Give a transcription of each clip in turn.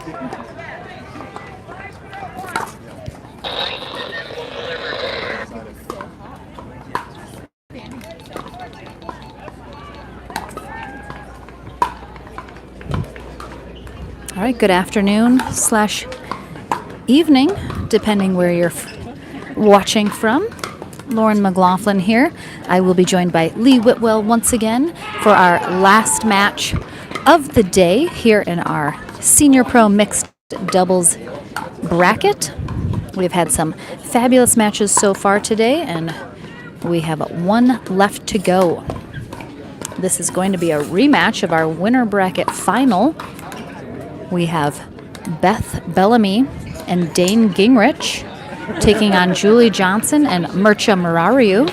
All right, good afternoon / evening, depending where you're watching from. Lauren McLaughlin here. I will be joined by Lee Whitwell once again for our last match of the day here in our Senior Pro Mixed Doubles bracket. We've had some fabulous matches so far today, and we have one left to go. This is going to be a rematch of our winner bracket final. We have Beth Bellamy and Dane Gingrich taking on Julie Johnson and Mircea Morariu.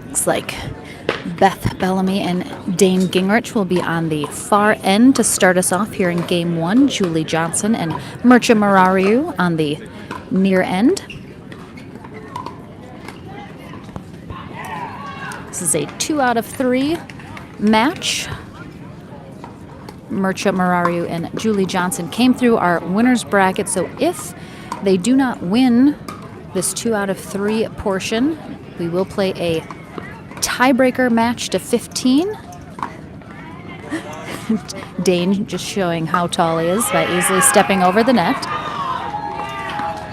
Looks like Beth Bellamy and Dane Gingrich will be on the far end to start us off here in Game 1. Julie Johnson and Mircea Morariu on the near end. This is a 2 out of 3 match. Mircea Morariu and Julie Johnson came through our winners bracket, so if they do not win this 2 out of 3 portion, we will play a tiebreaker match to 15. Dane just showing how tall he is by easily stepping over the net.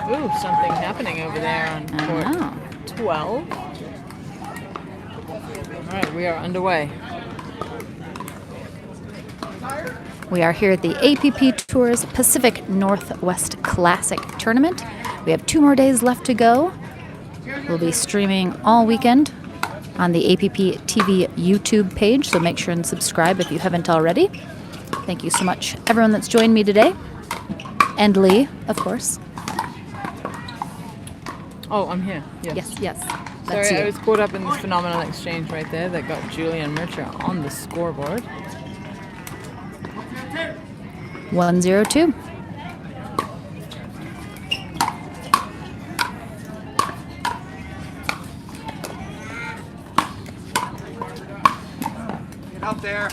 Ooh, something happening over there on court 12. All right, we are underway. We are here at the APP Tours Pacific Northwest Classic Tournament. We have 2 more days left to go. We'll be streaming all weekend on the APP TV YouTube page, so make sure and subscribe if you haven't already. Thank you so much, everyone that's joined me today. And Lee, of course. Oh, I'm here. Yes. Sorry, I was caught up in this phenomenal exchange right there that got Julie and Mircea on the scoreboard. 1-0-2. Get out there.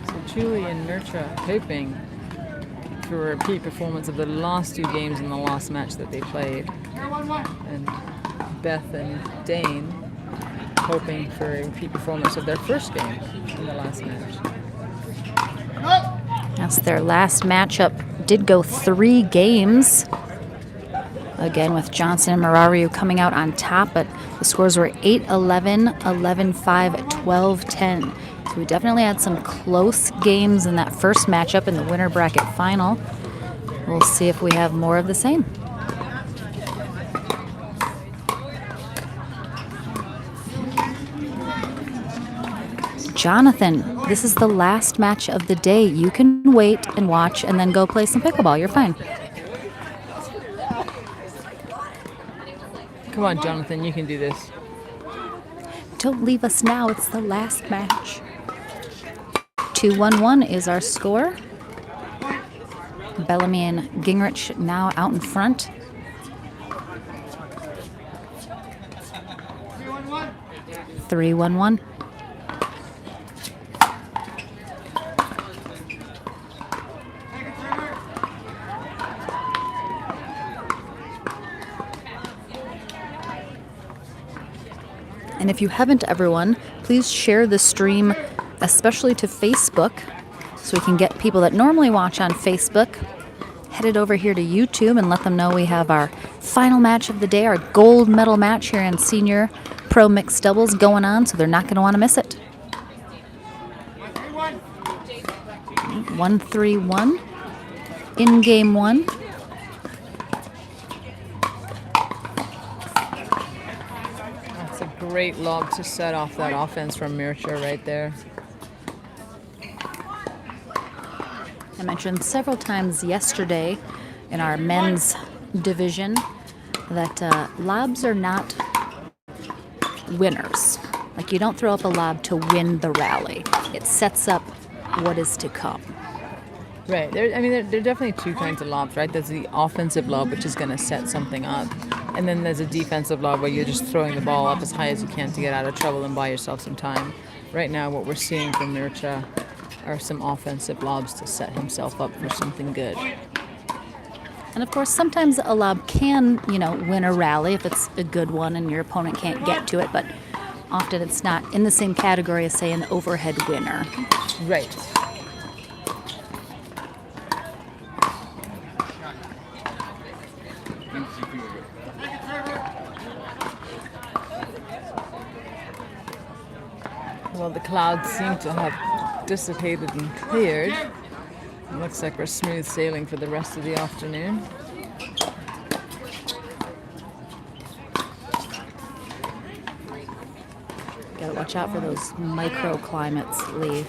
So Julie and Mircea hoping for a repeat performance of the last 2 games in the last match that they played. And Beth and Dane hoping for a repeat performance of their first game in the last match. Yes, their last matchup did go 3 games. Again, with Johnson and Morariu coming out on top, but the scores were 8-11, 11-5, 12-10. So we definitely had some close games in that first matchup in the winner bracket final. We'll see if we have more of the same. Jonathan, this is the last match of the day. You can wait and watch and then go play some pickleball. You're fine. Come on, Jonathan, you can do this. Don't leave us now. It's the last match. 2-1-1 is our score. Bellamy and Gingrich now out in front. 3-1-1. And if you haven't, everyone, please share the stream, especially to Facebook, so we can get people that normally watch on Facebook headed over here to YouTube and let them know we have our final match of the day, our gold medal match here in Senior Pro Mixed Doubles going on, so they're not going to want to miss it. 1-3-1 in Game 1. Great lob to set off that offense from Mircea right there. I mentioned several times yesterday in our men's division that lobs are not winners. Like, you don't throw up a lob to win the rally. It sets up what is to come. Right. There are definitely 2 kinds of lobs, right? There's the offensive lob, which is going to set something up. And then there's a defensive lob where you're just throwing the ball up as high as you can to get out of trouble and buy yourself some time. Right now, what we're seeing from Mircea are some offensive lobs to set himself up for something good. And of course, sometimes a lob can, win a rally if it's a good one and your opponent can't get to it, but often it's not in the same category as, say, an overhead winner. Right. Well, the clouds seem to have dissipated and cleared. It looks like we're smooth sailing for the rest of the afternoon. Gotta watch out for those microclimates, Lee.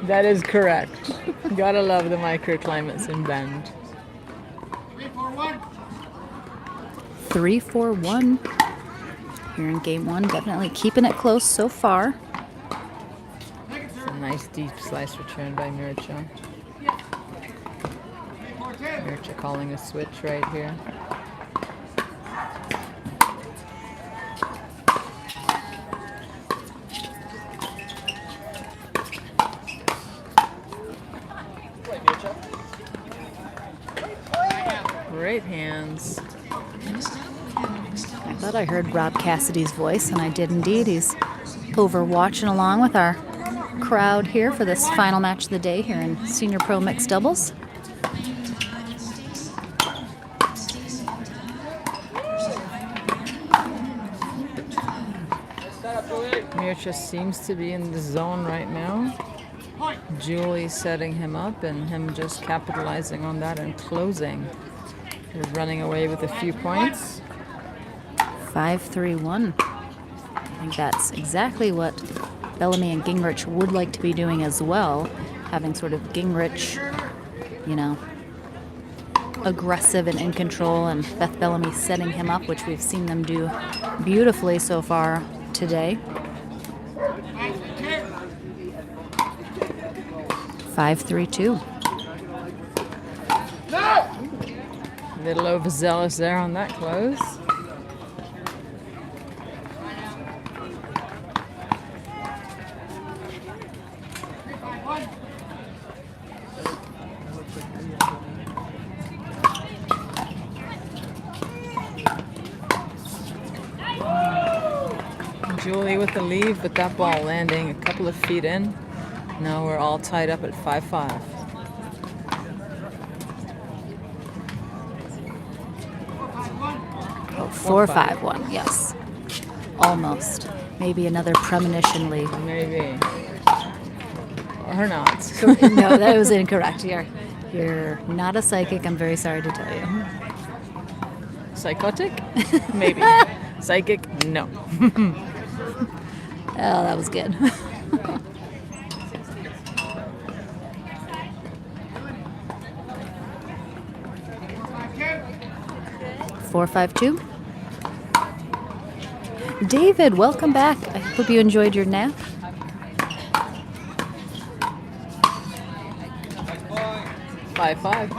That is correct. Gotta love the microclimates in Bend. 3-4-1 here in game one. Definitely keeping it close so far. It's a nice deep slice return by Mircea. Mircea calling a switch right here. Great hands. I thought I heard Rob Cassidy's voice, and I did indeed. He's over watching along with our crowd here for this final match of the day here in Senior Pro Mixed Doubles. Mircea seems to be in the zone right now. Julie setting him up and him just capitalizing on that and closing. They're running away with a few points. 5-3-1. I think that's exactly what Bellamy and Gingrich would like to be doing as well, having sort of Gingrich, aggressive and in control, and Beth Bellamy setting him up, which we've seen them do beautifully so far today. 5-3-2. A little overzealous there on that close. Julie with the lead, but that ball landing a couple of feet in. Now we're all tied up at 5-5. Oh, 4-5-1, yes. Almost. Maybe another premonition, Lee. Maybe. Or not. No, that was incorrect. You're not a psychic, I'm very sorry to tell you. Psychotic? Maybe. Psychic? No. Oh, that was good. 4-5-2. David, welcome back. I hope you enjoyed your nap. Five.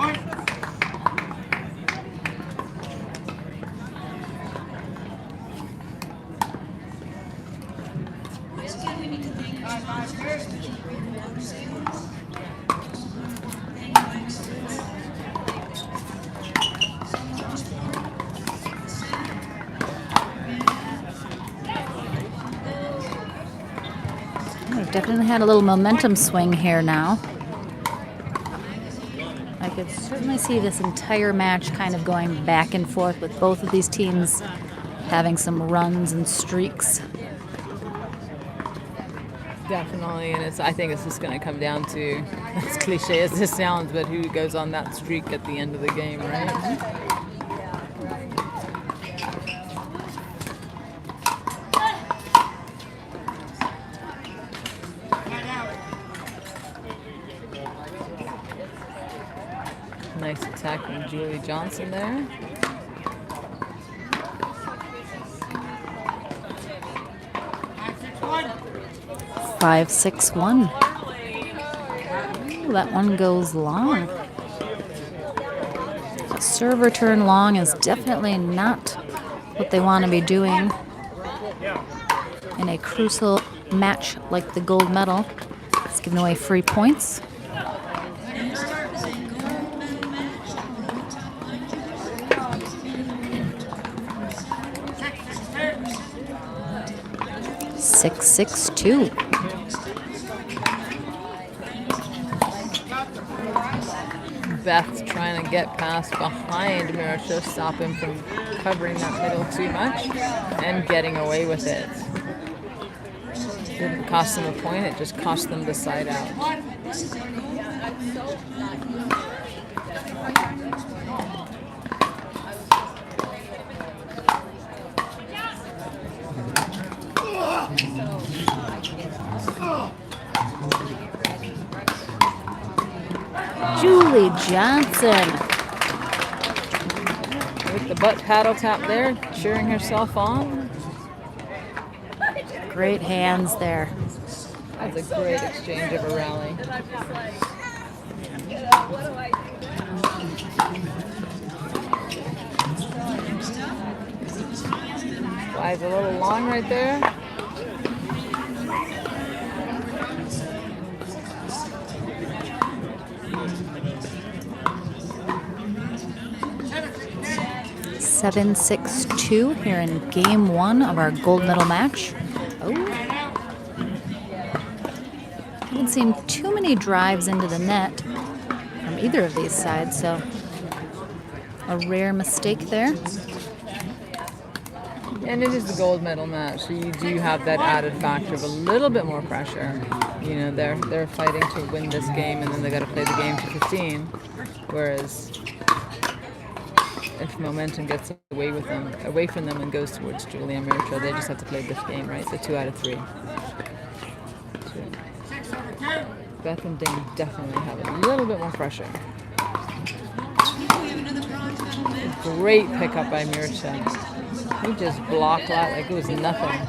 We've definitely had a little momentum swing here now. I could certainly see this entire match kind of going back and forth with both of these teams having some runs and streaks. Definitely, and I think it's just going to come down to, as cliche as this sounds, but who goes on that streak at the end of the game, right? Nice attack from Julie Johnson there. Five, 6-1. Ooh, that one goes long. serve return long is definitely not what they want to be doing in a crucial match like the gold medal. It's giving away free points. Six, 6-2. Beth trying to get past behind Mircha, stop him from covering that middle too much and getting away with it. Didn't cost them a point, it just cost them the side out. Julie Johnson. With the butt paddle tap there, cheering herself on. Great hands there. That's a great exchange of a rally. Flies a little long right there. Seven, 6-2 here in game one of our gold medal match. Oh. Haven't seen too many drives into the net from either of these sides, so a rare mistake there. And it is the gold medal match, so you do have that added factor of a little bit more pressure. You know, they're fighting to win this game, and then they got to play the game to 15. Whereas if momentum gets away from them and goes towards Julie and Mircha, they just have to play this game, right? So 2 out of 3. Beth and Dane definitely have a little bit more pressure. Great pickup by Mircha. He just blocked that like it was nothing.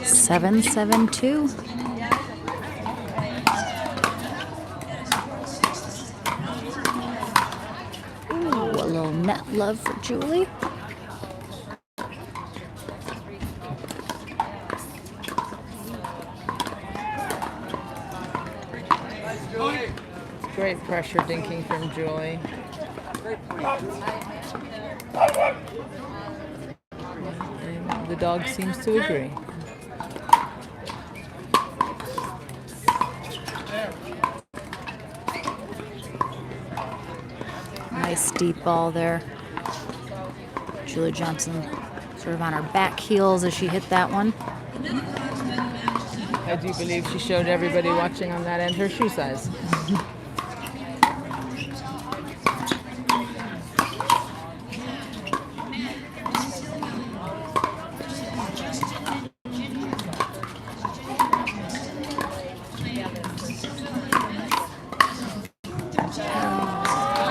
Seven, 7-2. Ooh, a little net love for Julie. Great pressure dinking from Julie. And the dog seems to agree. Nice deep ball there. Julie Johnson sort of on her back heels as she hit that one. I do believe she showed everybody watching on that end her shoe size.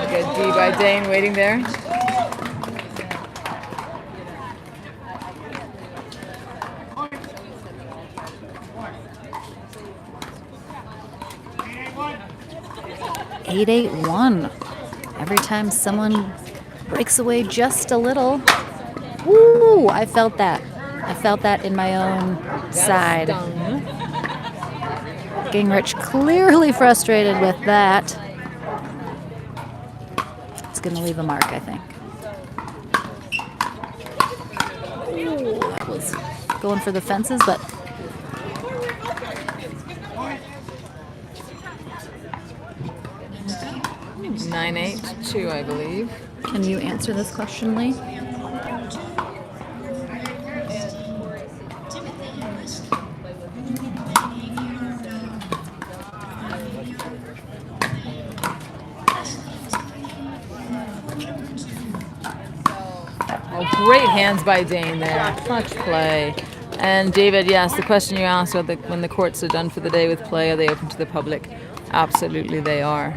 Good D by Dane waiting there. Eight, 8-1. Every time someone breaks away just a little. Woo! I felt that. I felt that in my own side. Gingrich clearly frustrated with that. It's going to leave a mark, I think. Ooh, that was going for the fences, but 9-8-2, I believe. Can you answer this question, Lee? Oh, great hands by Dane there. Clutch play. And David, yes, the question you asked about when the courts are done for the day with play, are they open to the public? Absolutely they are.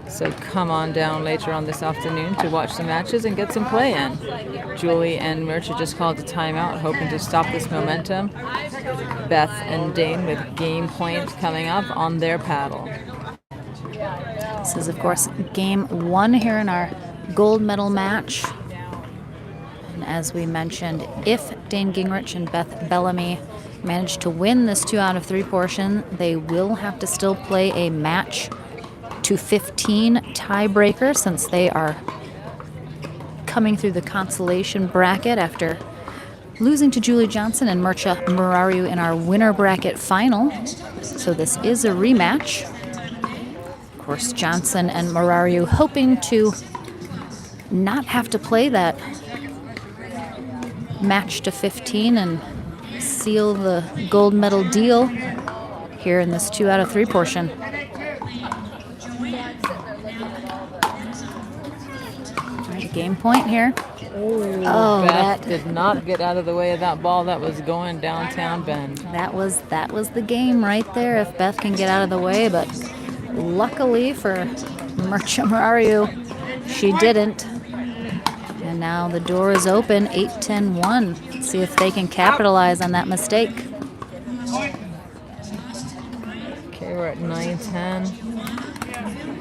So come on down later on this afternoon to watch the matches and get some play in. Julie and Mircha just called a timeout, hoping to stop this momentum. Beth and Dane with game point coming up on their paddle. This is, of course, game 1 here in our gold medal match. And as we mentioned, if Dane Gingrich and Beth Bellamy manage to win this 2 out of 3 portion, they will have to still play a match to 15 tiebreaker, since they are coming through the consolation bracket after losing to Julie Johnson and Mircha Morariu in our winner bracket final. So this is a rematch. Of course, Johnson and Morariu hoping to not have to play that match to 15 and seal the gold medal deal here in this 2 out of 3 portion. Game point here. Oh, Beth did not get out of the way of that ball that was going downtown bend. That was the game right there, if Beth can get out of the way, but luckily for Mircha Morariu, she didn't. And now the door is open, 8-10-1. Let's see if they can capitalize on that mistake. Okay, we're at 9-10.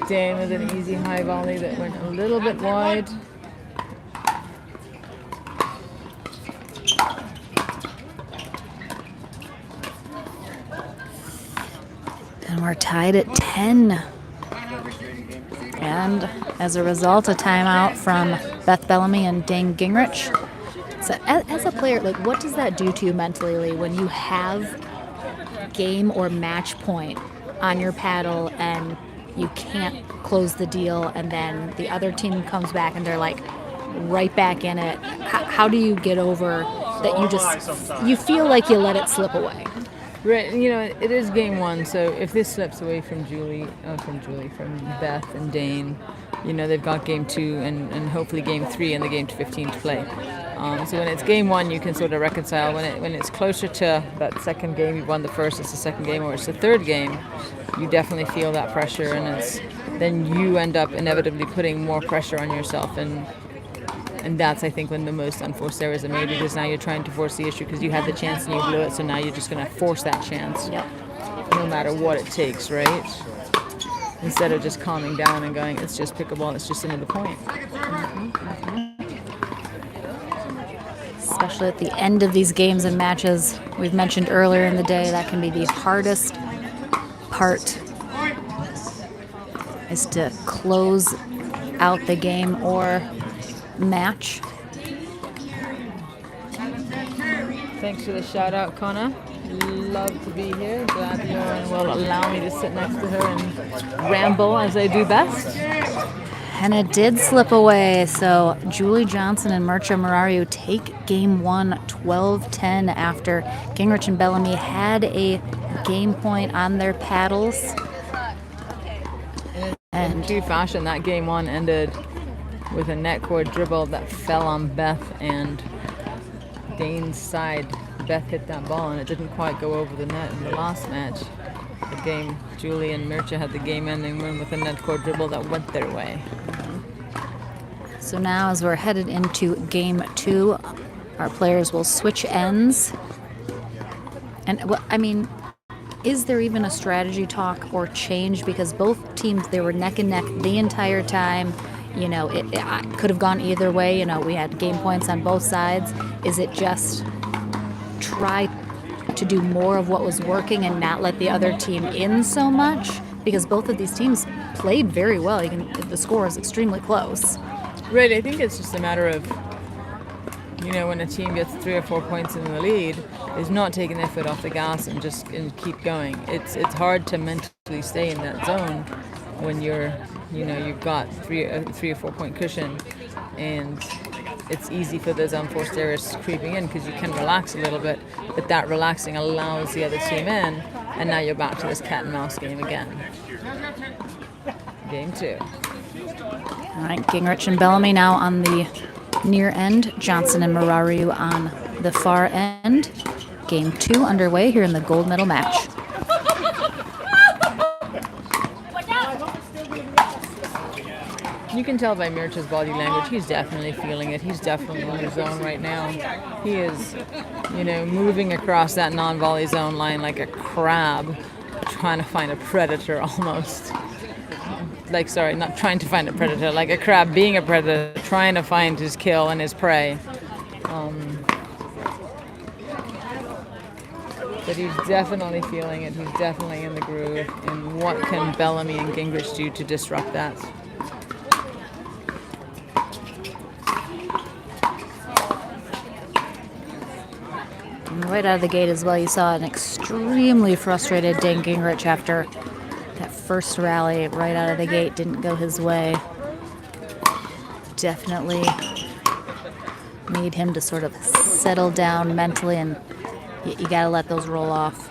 Dane with an easy high volley that went a little bit wide. And we're tied at 10. And as a result, a timeout from Beth Bellamy and Dane Gingrich. So as a player, like, what does that do to you mentally, Lee, when you have game or match point on your paddle and you can't close the deal, and then the other team comes back and they're like right back in it? How do you get over that you feel like you let it slip away? Right, you know, it is game 1, so if this slips away from Beth and Dane, you know, they've got game 2 and hopefully game 3 and the game to 15 to play. So when it's game 1, you can sort of reconcile. When it's closer to that second game, you've won the first, it's the second game, or it's the third game, you definitely feel that pressure, and then you end up inevitably putting more pressure on yourself, and that's, I think, when the most unforced errors are made, because now you're trying to force the issue because you had the chance and you blew it, so now you're just going to force that chance. Yep. No matter what it takes, right? Instead of just calming down and going, it's just pickleball, it's just another point. Especially at the end of these games and matches, we've mentioned earlier in the day, that can be the hardest part, is to close out the game or match. Thanks for the shout out, Connor. Love to be here. Glad Lauren will allow me to sit next to her and ramble as I do best. And it did slip away, so Julie Johnson and Mircha Morariu take game 1 12-10 after Gingrich and Bellamy had a game point on their paddles. And in true fashion, that game 1 ended with a net cord dribble that fell on Beth and Dane's side. Beth hit that ball and it didn't quite go over the net in the last match. The game, Julie and Mircha had the game-ending win with a net cord dribble that went their way. So now, as we're headed into game 2, our players will switch ends. And, well, I mean, is there even a strategy talk or change? Because both teams, they were neck and neck the entire time. You know, it could have gone either way. You know, we had game points on both sides. Is it just try to do more of what was working and not let the other team in so much? Because both of these teams played very well. The score is extremely close. Right, I think it's just a matter of, you know, when a team gets 3 or 4 points in the lead, is not taking their foot off the gas and keep going. It's hard to mentally stay in that zone when you've got a 3 or 4 point cushion, and it's easy for those unforced errors creeping in because you can relax a little bit, but that relaxing allows the other team in, and now you're back to this cat and mouse game again. Game 2. All right, Gingrich and Bellamy now on the near end, Johnson and Morariu on the far end. Game 2 underway here in the gold medal match. You can tell by Mircha's body language, he's definitely feeling it. He's definitely in the zone right now. He is, moving across that non-volley zone line like a crab, trying to find a predator almost. Not trying to find a predator, like a crab being a predator, trying to find his kill and his prey. But he's definitely feeling it. He's definitely in the groove. And what can Bellamy and Gingrich do to disrupt that? Right out of the gate as well, you saw an extremely frustrated Dane Gingrich after that first rally. Right out of the gate didn't go his way. Definitely need him to sort of settle down mentally, and you gotta let those roll off.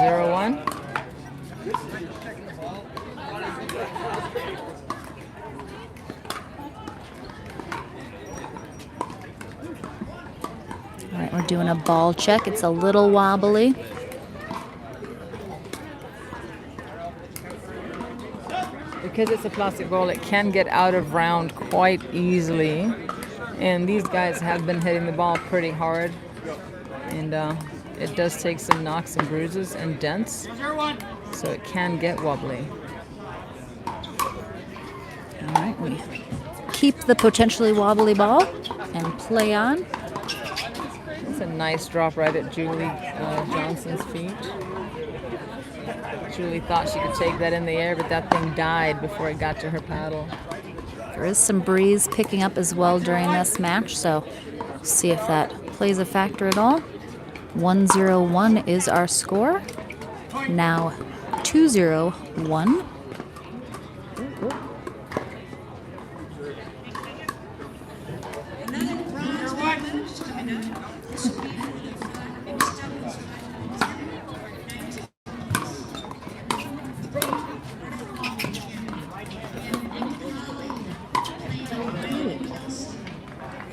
Zero one. All right, we're doing a ball check. It's a little wobbly. Because it's a plastic ball, it can get out of round quite easily. And these guys have been hitting the ball pretty hard. And it does take some knocks and bruises and dents. So it can get wobbly. All right, we keep the potentially wobbly ball and play on. It's a nice drop right at Julie Johnson's feet. Julie thought she could take that in the air, but that thing died before it got to her paddle. There is some breeze picking up as well during this match, so see if that plays a factor at all. 1-0-1 is our score. Now 2-0-1.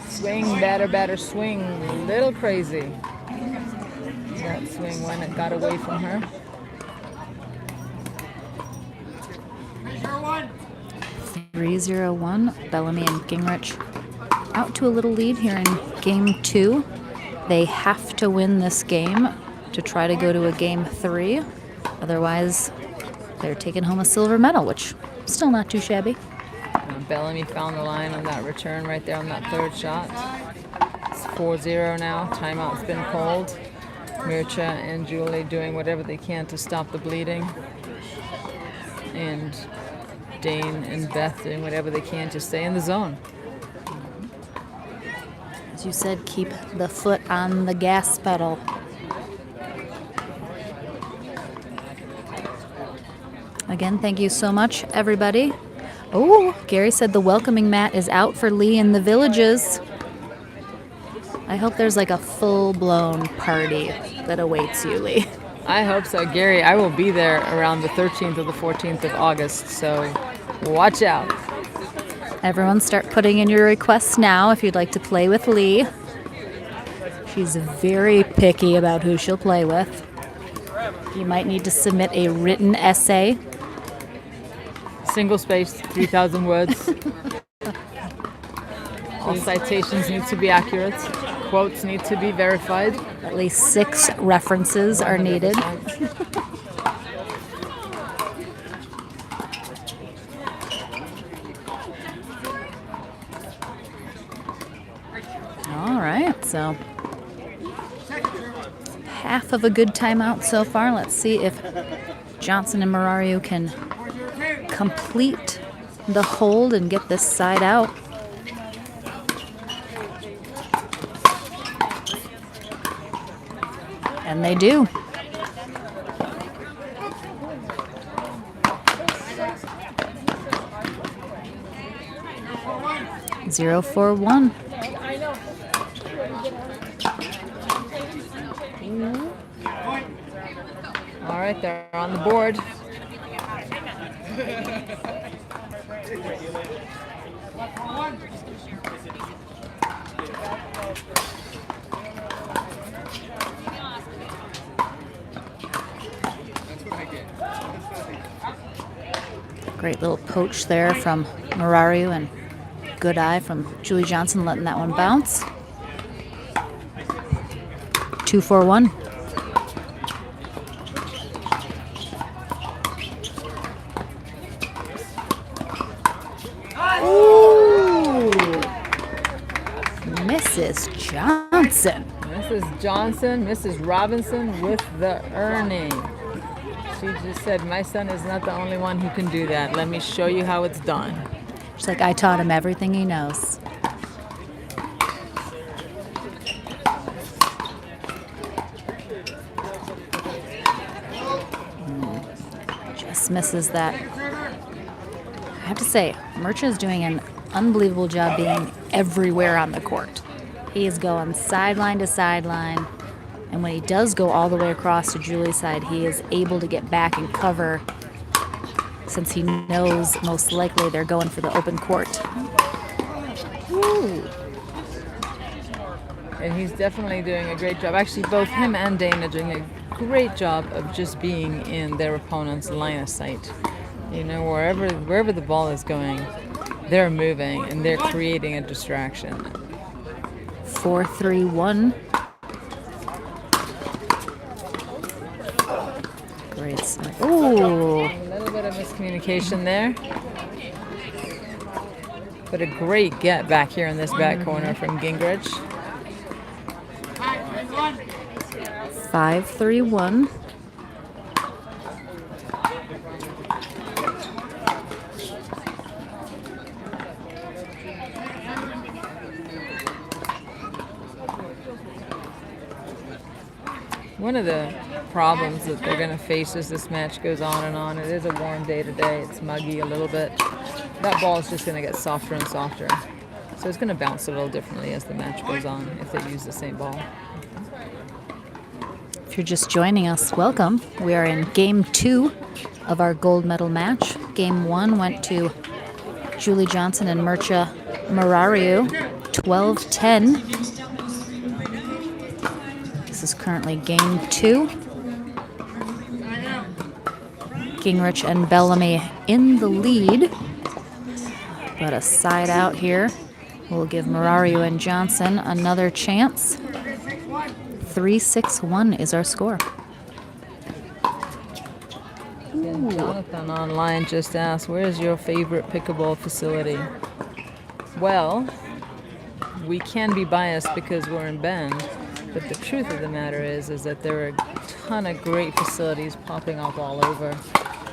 Swing, batter, swing. Little crazy. That swing when it got away from her. 3-0-1. Bellamy and Gingrich out to a little lead here in game 2. They have to win this game to try to go to a game 3. Otherwise, they're taking home a silver medal, which is still not too shabby. Bellamy found the line on that return right there on that third shot. It's 4-0 now. Timeout's been called. Mircha and Julie doing whatever they can to stop the bleeding. And Dane and Beth doing whatever they can to stay in the zone. As you said, keep the foot on the gas pedal. Again, thank you so much, everybody. Oh, Gary said the welcoming mat is out for Lee in the villages. I hope there's like a full-blown party that awaits you, Lee. I hope so, Gary. I will be there around the 13th or the 14th of August, so watch out. Everyone start putting in your requests now if you'd like to play with Lee. She's very picky about who she'll play with. You might need to submit a written essay. Single-spaced, 3,000 words. All citations need to be accurate. Quotes need to be verified. At least 6 references are needed. 100%. All right, so half of a good timeout so far. Let's see if Johnson and Morariu can complete the hold and get this side out. And they do. Zero, 4-1. All right, they're on the board. Great little poach there from Morariu, and good eye from Julie Johnson, letting that one bounce. 2-4-1. Ooh. Mrs. Johnson. Mrs. Johnson, Mrs. Robinson with the earning. She just said, my son is not the only one who can do that. Let me show you how it's done. She's like, I taught him everything he knows. Just misses that. I have to say, Murcha is doing an unbelievable job being everywhere on the court. He is going sideline to sideline. And when he does go all the way across to Julie's side, he is able to get back and cover, since he knows most likely they're going for the open court. Woo. And he's definitely doing a great job. Actually, both him and Dane are doing a great job of just being in their opponent's line of sight. You know, wherever the ball is going, they're moving and they're creating a distraction. 4-3-1. Great stuff. Ooh. A little bit of miscommunication there. But a great get back here in this back corner from Gingrich. 5-3-1. One of the problems that they're going to face as this match goes on and on, it is a warm day today, it's muggy a little bit. That ball is just going to get softer and softer. So it's going to bounce a little differently as the match goes on if they use the same ball. If you're just joining us, welcome. We are in Game 2 of our gold medal match. Game 1 went to Julie Johnson and Murcha Morariu, 12-10. This is currently Game 2. Gingrich and Bellamy in the lead. But a side out here will give Morariu and Johnson another chance. 3-6-1 is our score. And Jonathan online just asked, where's your favorite pickleball facility? Well, we can be biased because we're in Bend, but the truth of the matter is that there are a ton of great facilities popping up all over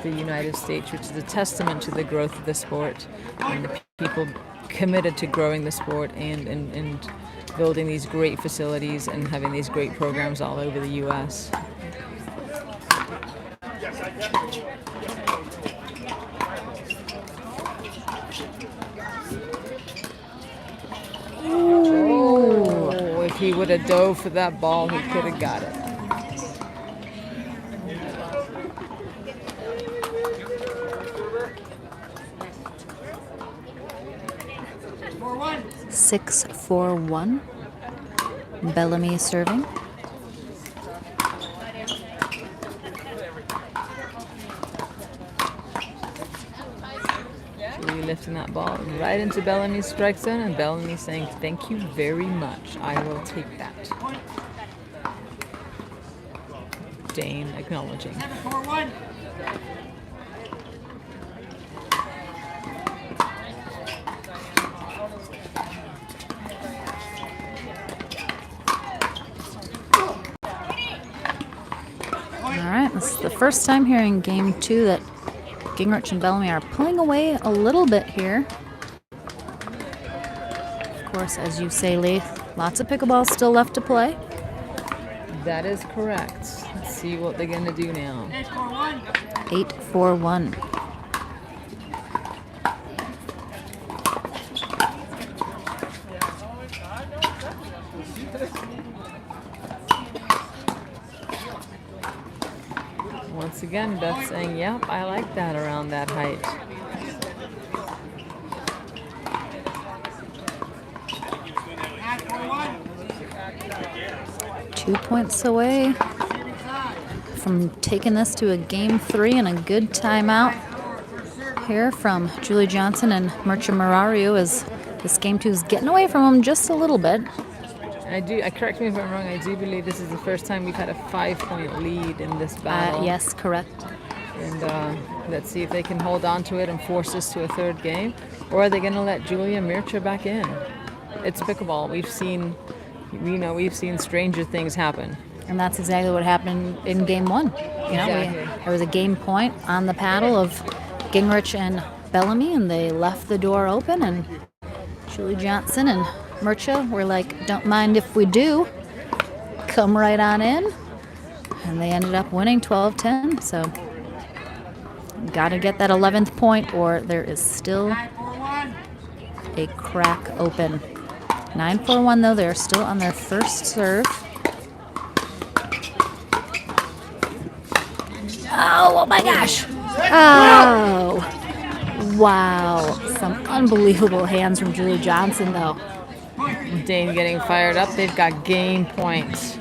the United States, which is a testament to the growth of the sport and the people committed to growing the sport and building these great facilities and having these great programs all over the U.S. Oh, if he would have dove for that ball, he could have got it. Six, 4-1. Bellamy serving. Julie lifting that ball right into Bellamy's strike zone, and Bellamy saying, "Thank you very much. I will take that." Dane acknowledging. This is the first time here in Game 2 that Gingrich and Bellamy are pulling away a little bit here. Of course, as you say, Lee, lots of pickleball still left to play. That is correct. Let's see what they're going to do now. 8-4-1. Once again, Beth saying, yep, I like that around that height. Two points away from taking this to a Game 3 and a good timeout. here from Julie Johnson and Mircea Morariu as this game 2 is getting away from them just a little bit. Correct me if I'm wrong, I do believe this is the first time we've had a 5-point lead in this battle. Yes, correct. And let's see if they can hold on to it and force us to a third game, or are they going to let Julia Mircea back in? It's pickleball. We've seen stranger things happen. And that's exactly what happened in game 1. Exactly. There was a game point on the paddle of Gingrich and Bellamy, and they left the door open, and Julie Johnson and Mircea were like, don't mind if we do. Come right on in. And they ended up winning 12-10, so got to get that 11th point, or there is still a crack open. 9-4-1, though. They're still on their first serve. Oh my gosh. Oh. Wow. Some unbelievable hands from Julie Johnson, though. Dane getting fired up. They've got game points.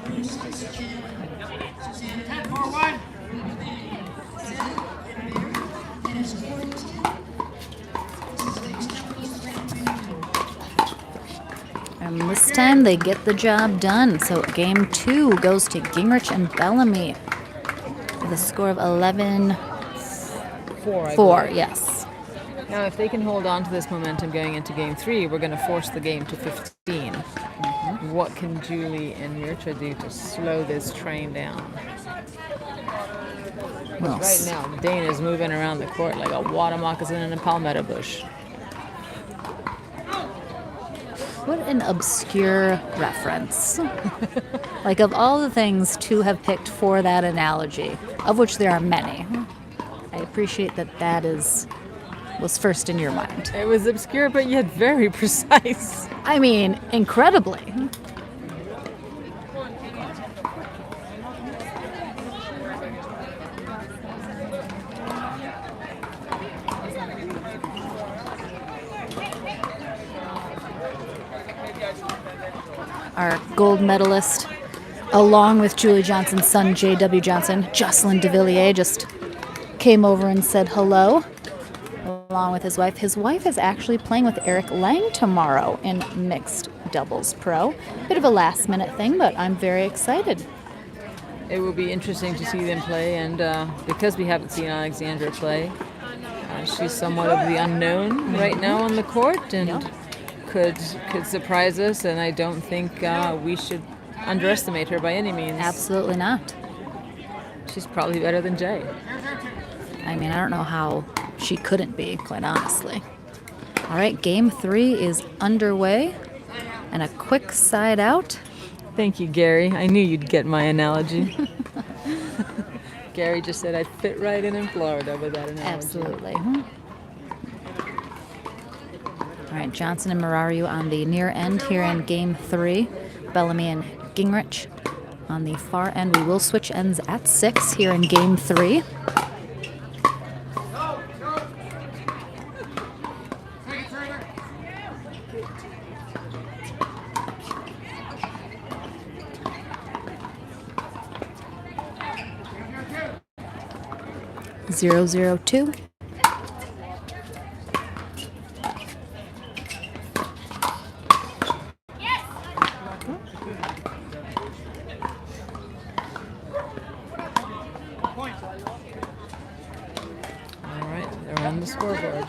And this time they get the job done. So game 2 goes to Gingrich and Bellamy with a score of 11-4. Yes. Now, if they can hold on to this momentum going into game 3, we're going to force the game to 15. What can Julie and Mircea do to slow this train down? Well, Right now, Dane is moving around the court like a water moccasin in a palmetto bush. what an obscure reference. Like, of all the things to have picked for that analogy, of which there are many, I appreciate that was first in your mind. It was obscure, but yet very precise. I mean, incredibly. Our gold medalist, along with Julie Johnson's son, J.W. Johnson, Jocelyn de Villiers, just came over and said hello, along with his wife. His wife is actually playing with Eric Lang tomorrow in mixed doubles pro. Bit of a last-minute thing, but I'm very excited. It will be interesting to see them play, and because we haven't seen Alexandra play, she's somewhat of the unknown right now on the court, and could surprise us, and I don't think we should underestimate her by any means. Absolutely not. She's probably better than Jay. I mean, I don't know how she couldn't be, quite honestly. All right, game 3 is underway, and a quick side out. Thank you, Gary. I knew you'd get my analogy. Gary just said I'd fit right in Florida with that analogy. Absolutely. All right, Johnson and Morariu on the near end here in game 3. Bellamy and Gingrich on the far end. We will switch ends at 6 here in game 3. Zero, 0-2. All right, they're on the scoreboard.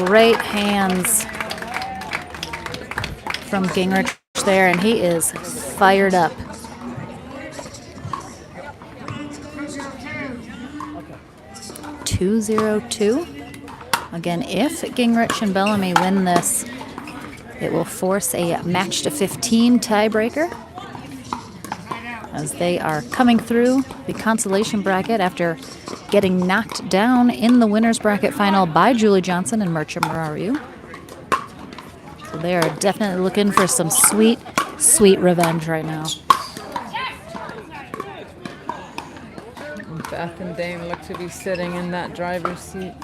Great hands from Gingrich there, and he is fired up. Okay. 2-0-2. Again, if Gingrich and Bellamy win this, it will force a match to 15 tiebreaker, as they are coming through the consolation bracket after getting knocked down in the winner's bracket final by Julie Johnson and Mircea Morariu. So they are definitely looking for some sweet, sweet revenge right now. Beth and Dane look to be sitting in that driver's seat,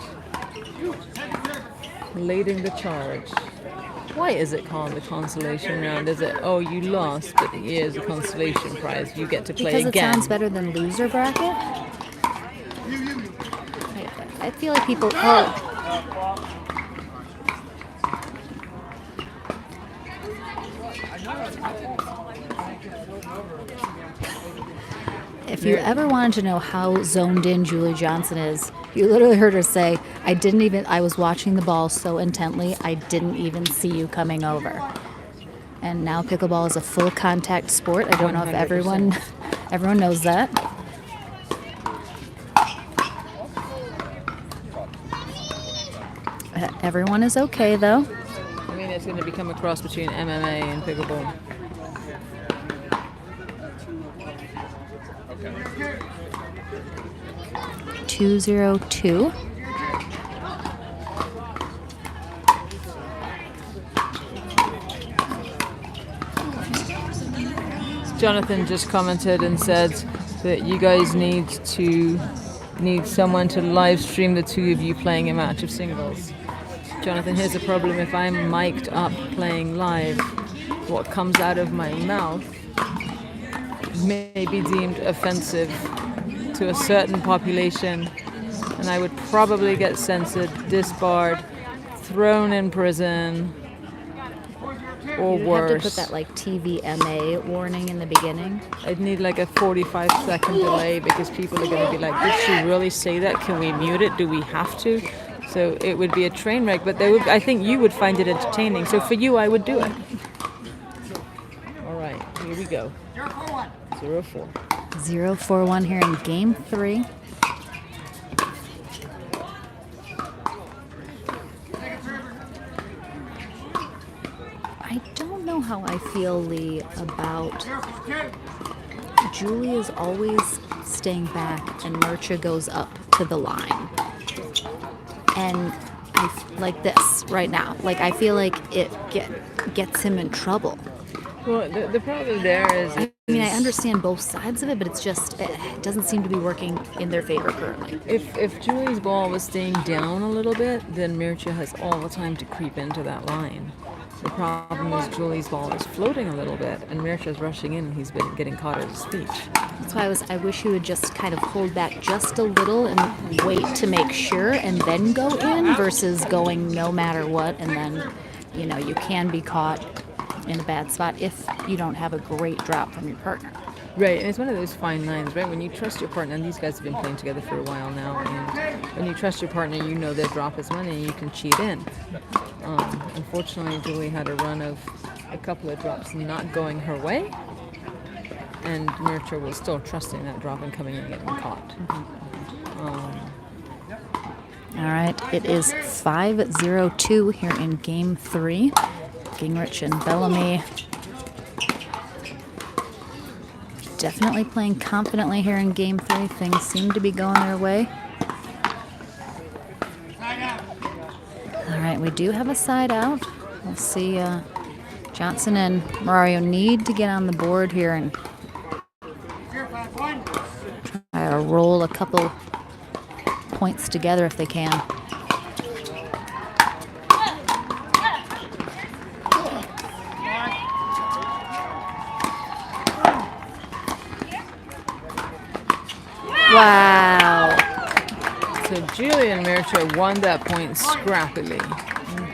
leading the charge. Why is it called the consolation round? Is it, oh, you lost, but here's a consolation prize. You get to play Because again. it sounds better than loser bracket? I feel like people... Oh. If you ever wanted to know how zoned in Julie Johnson is, you literally heard her say, I was watching the ball so intently, I didn't even see you coming over. And now pickleball is a full contact sport. I don't know if 100%. everyone knows that. Everyone is okay, though. I mean, it's going to become a cross between MMA and pickleball. Okay. 2-0-2. Jonathan just commented and said that you guys need someone to live stream the two of you playing a match of singles. Jonathan, here's the problem. If I'm mic'd up playing live, what comes out of my mouth may be deemed offensive to a certain population, and I would probably get censored, disbarred, thrown in prison, or You'd worse. have to put that like TVMA warning in the beginning. I'd need like a 45-second delay because people are going to be like, did she really say that? Can we mute it? Do we have to? So it would be a train wreck, but I think you would find it entertaining. So for you, I would do it. All right, here we go. 0-4. 0-4-1 here in game 3. I don't know how I feel, Lee, about Julie is always staying back and Murcha goes up to the line. And like this right now. Like, I feel like it gets him in trouble. Well, the problem there is... I mean, I understand both sides of it, but it's just, it doesn't seem to be working in their favor currently. If Julie's ball was staying down a little bit, then Mircea has all the time to creep into that line. The problem is Julie's ball is floating a little bit, and Mircea's rushing in, and he's been getting caught at his speech. That's why I wish he would just kind of hold back just a little and wait to make sure and then go in versus going no matter what, and then, you know, you can be caught in a bad spot if you don't have a great drop from your partner. Right, and it's one of those fine lines, right? When you trust your partner, and these guys have been playing together for a while now, and when you trust your partner, you know their drop is money, and you can cheat in. Unfortunately, Julie had a run of a couple of drops not going her way, and Mircea was still trusting that drop and coming in and getting caught. All right, it is 5-0-2 here in game 3. Gingrich and Bellamy definitely playing confidently here in game 3. Things seem to be going their way. All right, we do have a side out. We'll see. Johnson and Morariu need to get on the board here and try to roll a couple points together if they can. Wow. So Julie and Mircea won that point scrappily.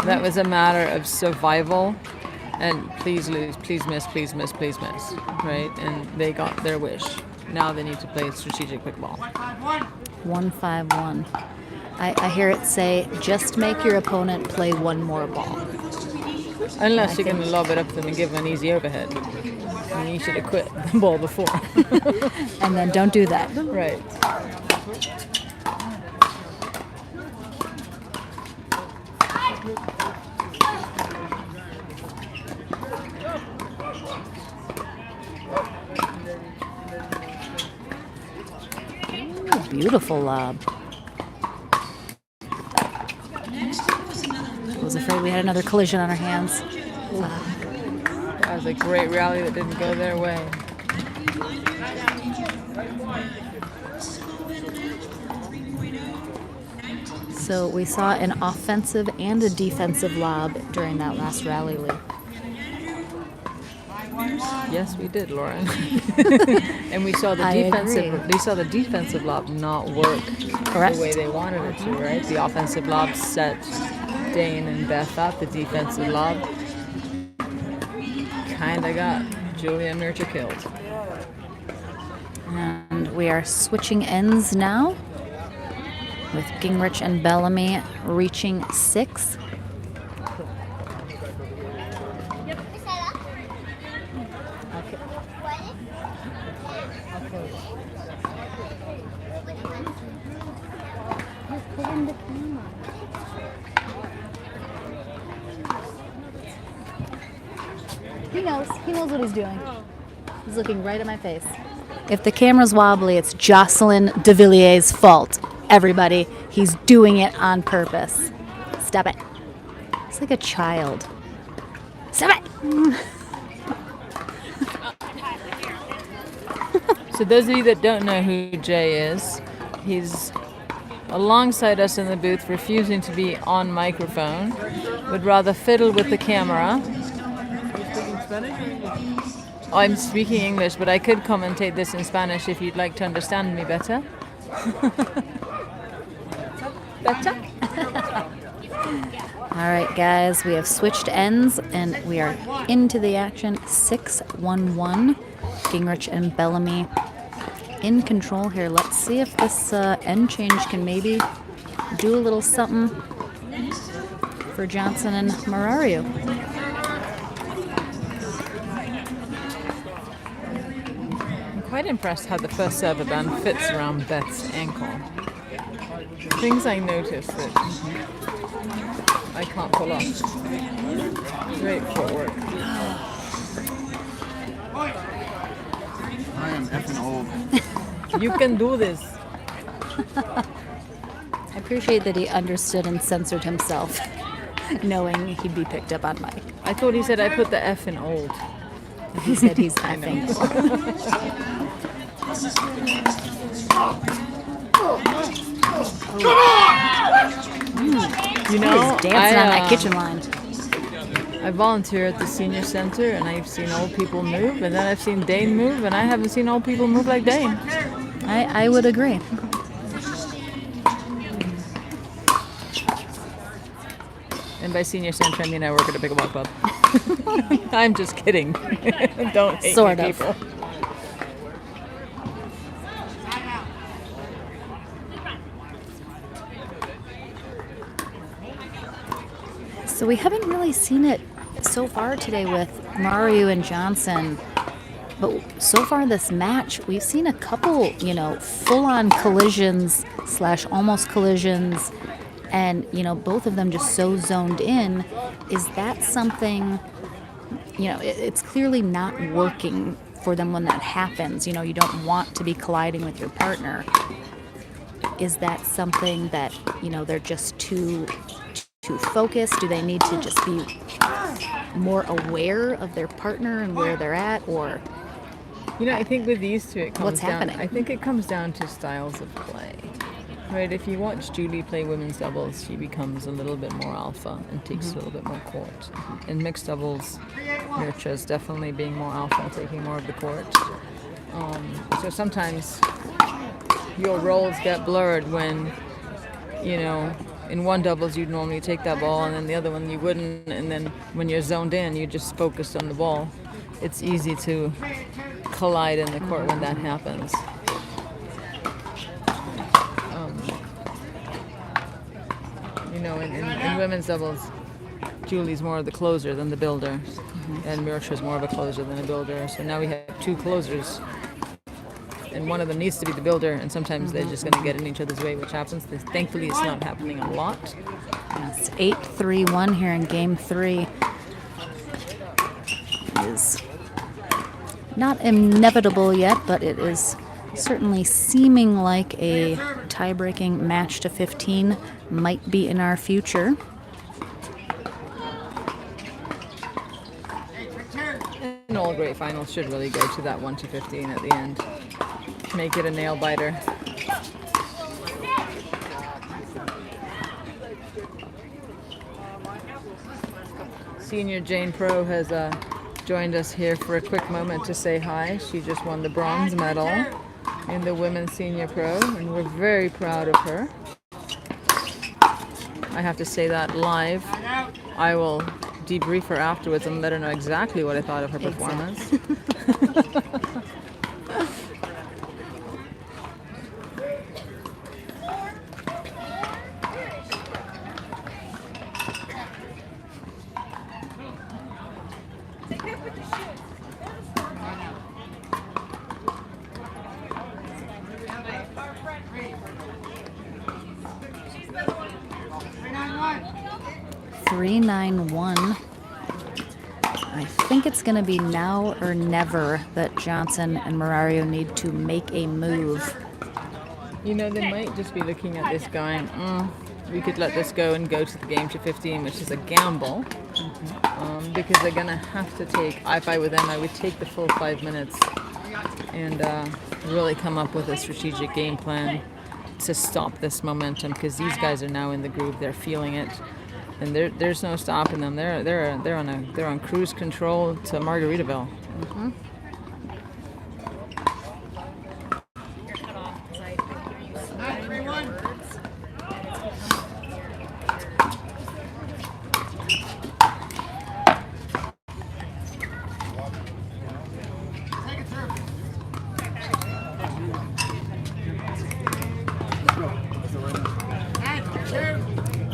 That was a matter of survival and please lose, please miss, please miss, please miss, right? And they got their wish. Now they need to play strategic pickleball. 1-5-1. I hear it say, just make your opponent play one more ball. Unless you're going to lob it up to them and give them an easy overhead. And you should have quit the ball before. And then don't do that. Right. Ooh, beautiful lob. I was afraid we had another collision on our hands. That was a great rally that didn't go their way. So we saw an offensive and a defensive lob during that last rally, Lee. Yes, we did, Lauren. And we saw the I defensive. agree. We saw the defensive lob not work Correct. the way they wanted it to, right? The offensive lob set Dane and Beth up. The defensive lob kind of got Julie and Mircha killed. And we are switching ends now with Gingrich and Bellamy reaching 6. He knows what he's doing. He's looking right at my face. If the camera's wobbly, it's Jocelyn de Villiers' fault. Everybody, he's doing it on purpose. Stop it. It's like a child. Stop it. So those of you that don't know who Jay is, he's alongside us in the booth, refusing to be on microphone, would rather fiddle with the camera. Oh, I'm speaking English, but I could commentate this in Spanish if you'd like to understand me better. Better? All right, guys, we have switched ends, and we are into the action. 6-1-1. Gingrich and Bellamy in control here. Let's see if this end change can maybe do a little something for Johnson and Morariu. I'm quite impressed how the first server band fits around Beth's ankle. Things I noticed that I can't pull off. Great footwork. I am effing old. You can do this. I appreciate that he understood and censored himself, knowing he'd be picked up on mic. I thought he said I put the F in old. He said he's effing. You know, He's dancing on that kitchen line. I volunteer at the senior center, and I've seen old people move, and then I've seen Dane move, and I haven't seen old people move like Dane. I would agree. And by senior center, I mean I work at a pickleball club. I'm just kidding. Don't hate Sort me, of. people. So we haven't really seen it so far today with Morariu and Johnson. But so far this match, we've seen a couple, full-on collisions / almost collisions. And, both of them just so zoned in. Is that something, it's clearly not working for them when that happens. You don't want to be colliding with your partner. Is that something that, they're just too focused? Do they need to just be more aware of their partner and where they're at? Or I think with these two, it comes what's down. happening? I think it comes down to styles of play. Right, if you watch Julie play women's doubles, she becomes a little bit more alpha and takes a little bit more court. In mixed doubles, Mircha's definitely being more alpha, taking more of the court. So sometimes your roles get blurred when, in one doubles you'd normally take that ball, and then the other one you wouldn't, and then when you're zoned in, you just focused on the ball. It's easy to collide in the court when that happens. In women's doubles, Julie's more of the closer than the builder, and Mircha's more of a closer than a builder. So now we have two closers, and one of them needs to be the builder, and sometimes they're just going to get in each other's way, which happens. Thankfully, it's not happening a lot. It's 8-3-1 here in Game 3. It is not inevitable yet, but it is certainly seeming like a tie-breaking match to 15 might be in our future. And all great finals should really go to that 1-15 at the end. Make it a nail biter. Senior Jane Pro has joined us here for a quick moment to say hi. She just won the bronze medal in the Women's Senior Pro, and we're very proud of her. I have to say that live. I will debrief her afterwards and let her know exactly what I thought of her performance. Three, 9-1. I think it's going to be now or never that Johnson and Morariu need to make a move. You know, they might just be looking at this going, we could let this go and go to the game to 15, which is a gamble. Because they're going to have to take, if I were them, I would take the full 5 minutes and really come up with a strategic game plan to stop this momentum, because these guys are now in the groove, they're feeling it. And there's no stopping them. They're on cruise control to Margaritaville. Mm-hmm.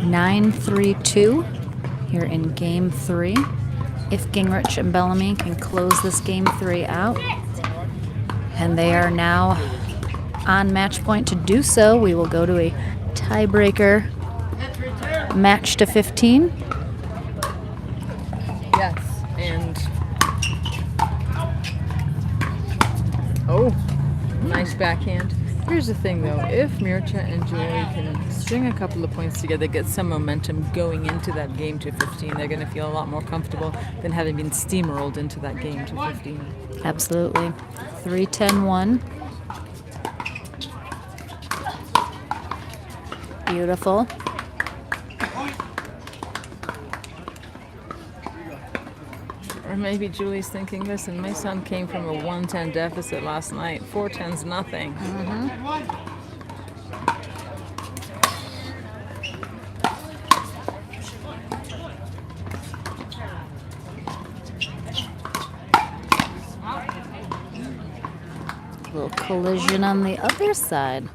Nine, 3-2 here in game 3. If Gingrich and Bellamy can close this game 3 out, and they are now on match point to do so, we will go to a tiebreaker match to 15. Yes, and nice backhand. Here's the thing though, if Mircea and Julie can string a couple of points together, get some momentum going into that game to 15, they're going to feel a lot more comfortable than having been steamrolled into that game to 15. Absolutely. 3-10-1. Beautiful. Or maybe Julie's thinking, listen, my son came from a 110 deficit last night. 4-10's nothing. Little collision on the other side.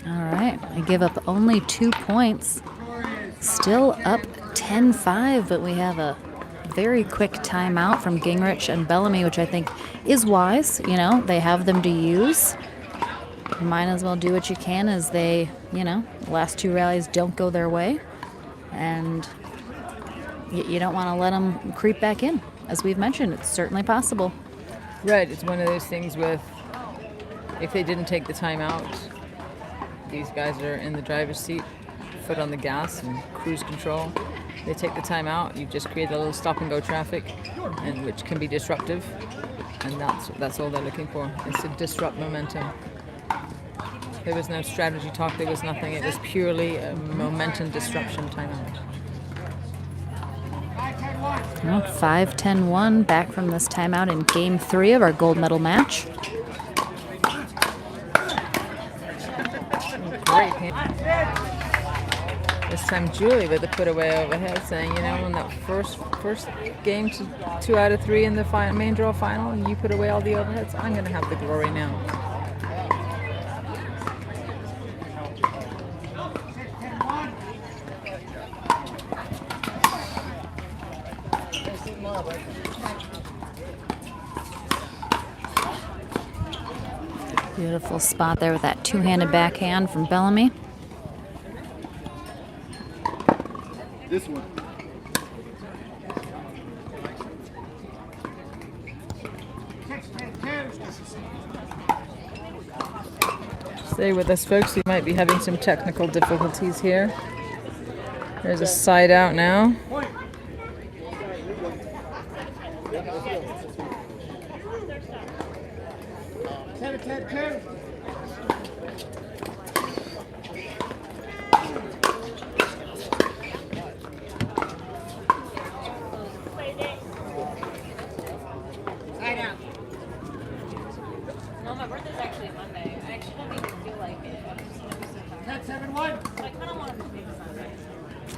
All right, I give up only 2 points. Still up 10-5, but we have a very quick timeout from Gingrich and Bellamy, which I think is wise. You know, they have them to use. You might as well do what you can as they, last 2 rallies don't go their way. And you don't want to let them creep back in. As we've mentioned, it's certainly possible. Right, it's one of those things with, if they didn't take the time out, these guys are in the driver's seat, foot on the gas and cruise control. They take the time out, you just create a little stop and go traffic, and which can be disruptive, and that's all they're looking for, is to disrupt momentum. There was no strategy talk, there was nothing, it was purely a momentum disruption timeout. 5-10-1 back from this timeout in game 3 of our gold medal match. Great hand. This time Julie with the put away overhead, saying, in that first game, 2 out of 3 in the main draw final, you put away all the overheads, I'm going to have the glory now. Beautiful spot there with that 2-handed backhand from Bellamy. This one. Stay with us, folks. We might be having some technical difficulties here. There's a side out now.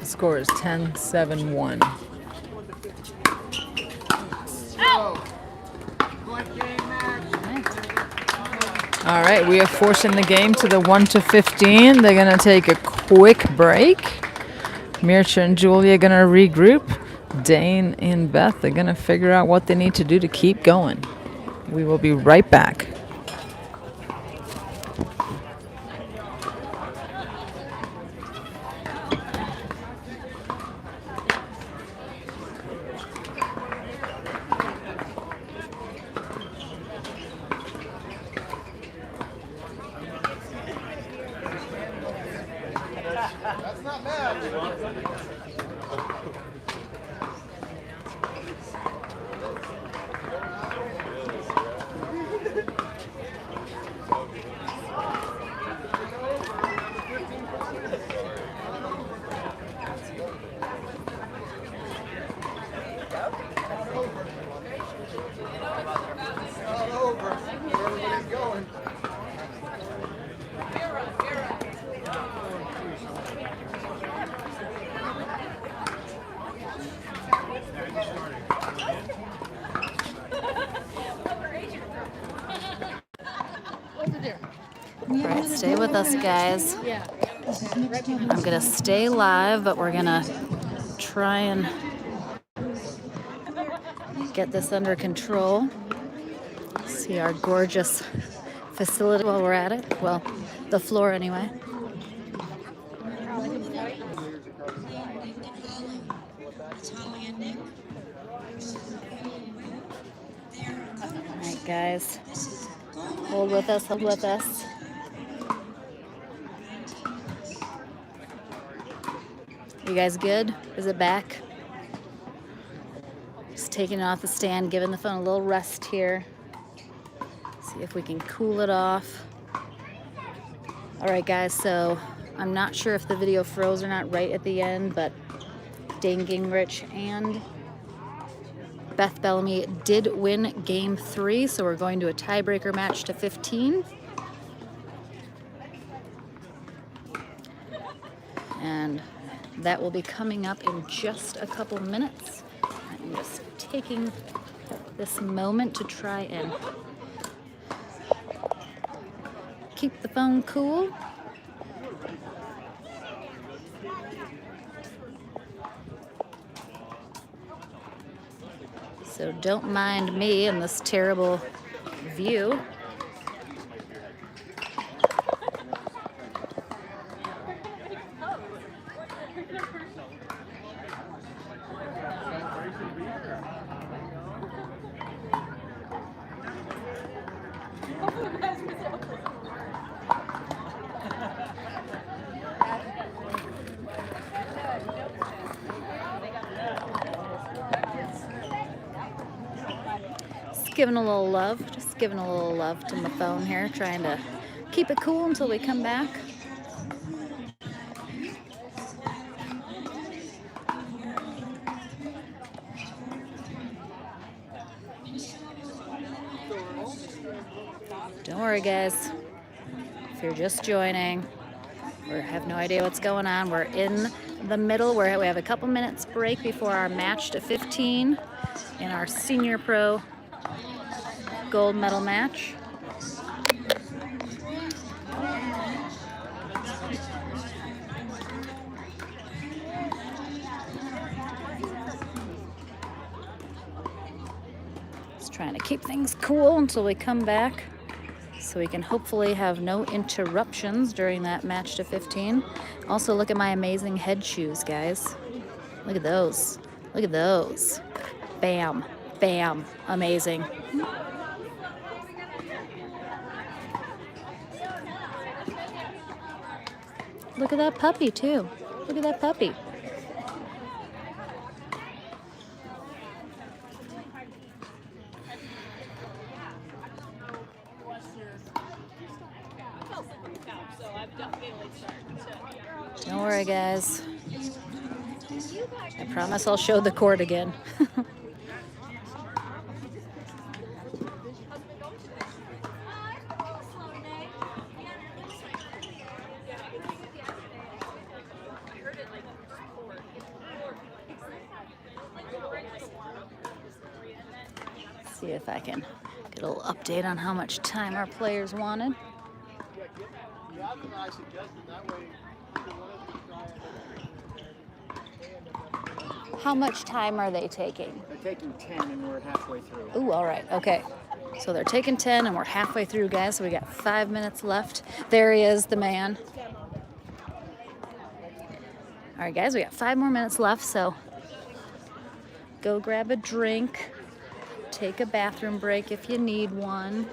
The score is 10-7-1. All right, we are forcing the game to the 1-15. They're going to take a quick break. Mircha and Julia are going to regroup. Dane and Beth are going to figure out what they need to do to keep going. We will be right back. That's not bad. All over. Where everybody's going. All right, stay with us, guys. I'm gonna stay live, but we're gonna try and get this under control. See our gorgeous facility while we're at it. Well, the floor anyway. All right, guys. Hold with us, hold with us. You guys good? Is it back? Just taking it off the stand, giving the phone a little rest here. See if we can cool it off. All right, guys, so I'm not sure if the video froze or not right at the end, but Dane Gingrich and Beth Bellamy did win game 3, so we're going to a tiebreaker match to 15. And that will be coming up in just a couple minutes. I'm just taking this moment to try and keep the phone cool. So don't mind me in this terrible view. Giving a little love, just giving a little love to my phone here, trying to keep it cool until we come back. Don't worry, guys. If you're just joining or have no idea what's going on, we're in the middle where we have a couple minutes break before our match to 15 in our Senior Pro gold medal match. Just trying to keep things cool until we come back so we can hopefully have no interruptions during that match to 15. Also, look at my amazing head shoes, guys. Look at those. Look at those. Bam. Bam. Amazing. Look at that puppy, too. Look at that puppy. Don't worry, guys. I promise I'll show the court again. See if I can get a little update on how much time our players wanted. Yeah, I suggested that way. How much time are they taking? They're taking 10 and we're halfway through. Ooh, all right, okay. So they're taking 10 and we're halfway through, guys. So we got 5 minutes left. There he is, the man. All right, guys, we got 5 more minutes left, so go grab a drink. Take a bathroom break if you need one.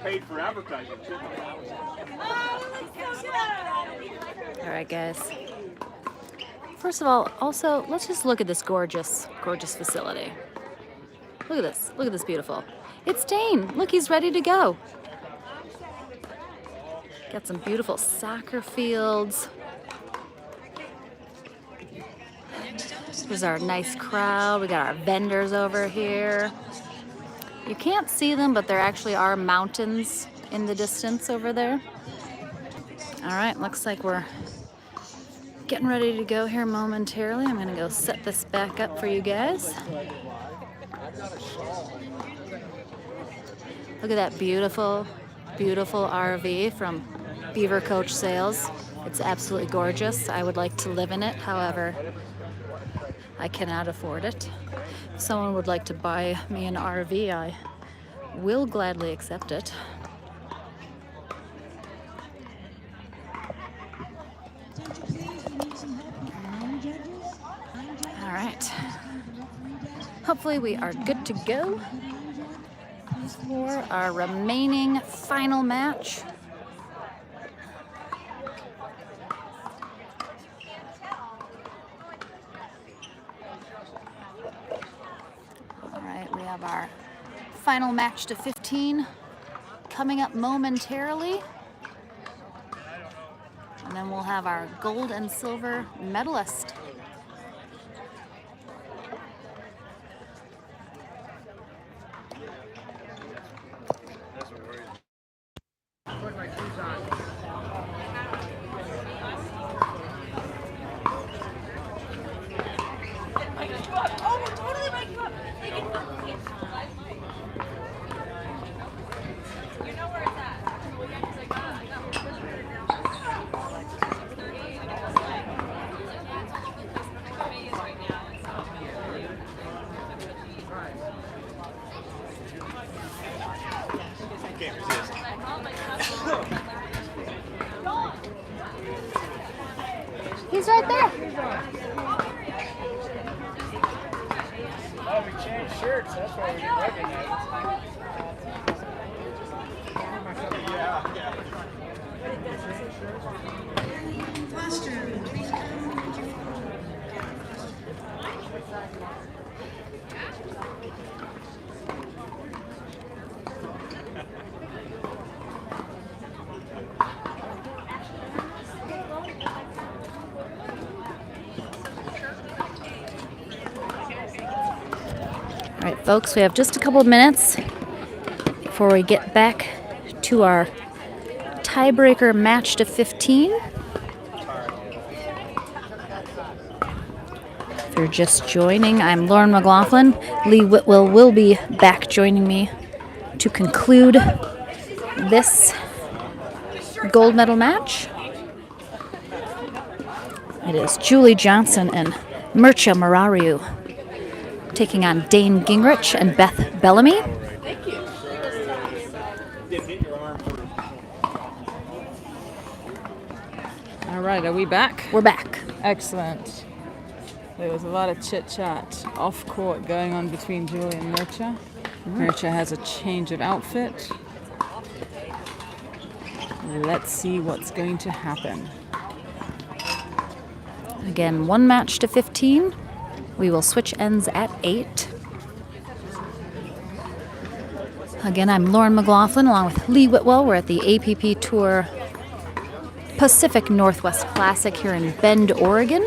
Paid for advertising, shouldn't All right, guys. First of all, also, let's just look at this gorgeous, gorgeous facility. Look at this. Look at this beautiful. It's Dane. Look, he's ready to go. Got some beautiful soccer fields. There's our nice crowd. We got our vendors over here. You can't see them, but there actually are mountains in the distance over there. All right, looks like we're getting ready to go here momentarily. I'm gonna go set this back up for you guys. Look at that beautiful, beautiful RV from Beaver Coach Sales. It's absolutely gorgeous. I would like to live in it, however, I cannot afford it. If someone would like to buy me an RV, I will gladly accept it. All right. Hopefully we are good to go for our remaining final match. We have our final match to 15 coming up momentarily. And then we'll have our gold and silver medalist. He's right there. Oh, we changed shirts. That's why we didn't recognize All right, folks, we have just a couple of minutes before we get back to our tiebreaker match to 15. If you're just joining, I'm Lauren McLaughlin. Lee Whitwell will be back joining me to conclude this gold medal match. It is Julie Johnson and Mircea Morariu taking on Dane Gingrich and Beth Bellamy. All right, are we back? We're back. Excellent. There was a lot of chit-chat off court going on between Julie and Mircea. Mircea has a change of outfit. Let's see what's going to happen. Again, 1 match to 15. We will switch ends at 8. Again, I'm Lauren McLaughlin along with Lee Whitwell. We're at the APP Tour Pacific Northwest Classic here in Bend, Oregon.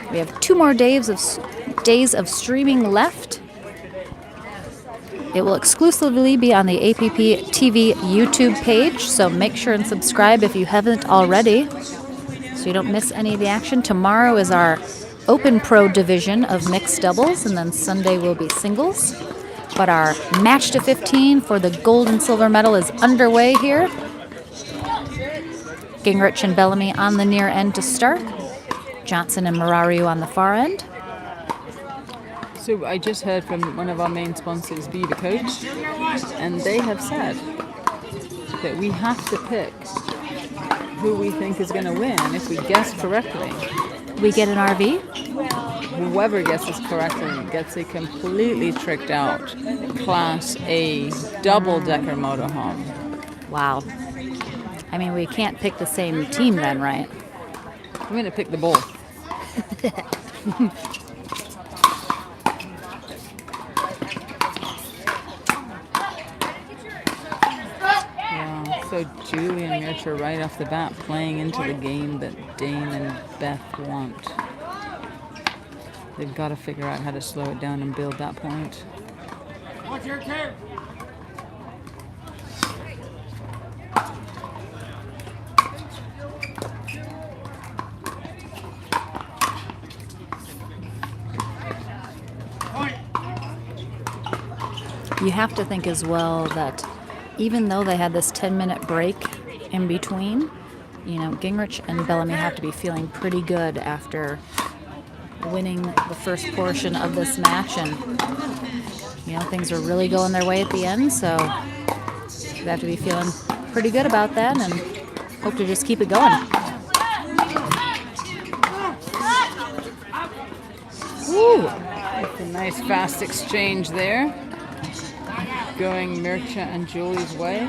We have 2 more days of streaming left. It will exclusively be on the APP TV YouTube page, so make sure and subscribe if you haven't already so you don't miss any of the action. Tomorrow is our Open Pro division of mixed doubles, and then Sunday will be singles. But our match to 15 for the gold and silver medal is underway here. Gingrich and Bellamy on the near end to start. Johnson and Morariu on the far end. So I just heard from one of our main sponsors, Be The Coach, and they have said that we have to pick who we think is going to win, and if we guess correctly, We get an RV. whoever guesses correctly gets a completely tricked out Class A double-decker motorhome. Wow. I mean, we can't pick the same team then, right? I'm going to pick the bull. So Julie and Mircea right off the bat playing into the game that Dane and Beth want. They've got to figure out how to slow it down and build that point. What's your turn? You have to think as well that even though they had this 10-minute break in between, you know, Gingrich and Bellamy have to be feeling pretty good after winning the first portion of this match, and you know, things are really going their way at the end, so they have to be feeling pretty good about that and hope to just keep it going. Woo! That's a nice fast exchange there, going Mircea and Julie's way.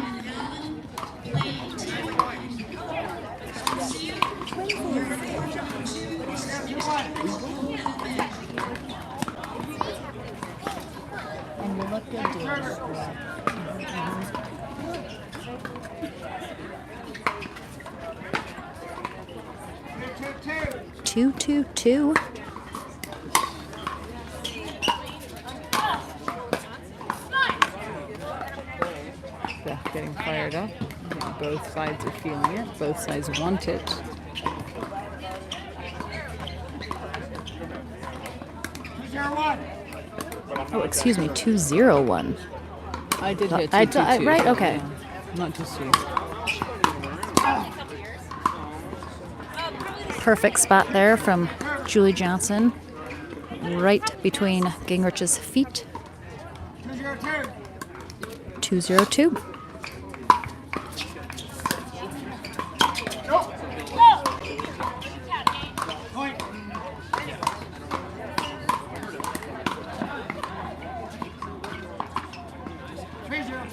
And you look good doing it. 2-2-2. Beth getting fired up. Both sides are feeling it. Both sides want it. Oh, excuse me, 2-0-1. I did hit I 2-2-2. right, okay. Yeah, not just you. Perfect spot there from Julie Johnson, right between Gingrich's feet. 2-0-2.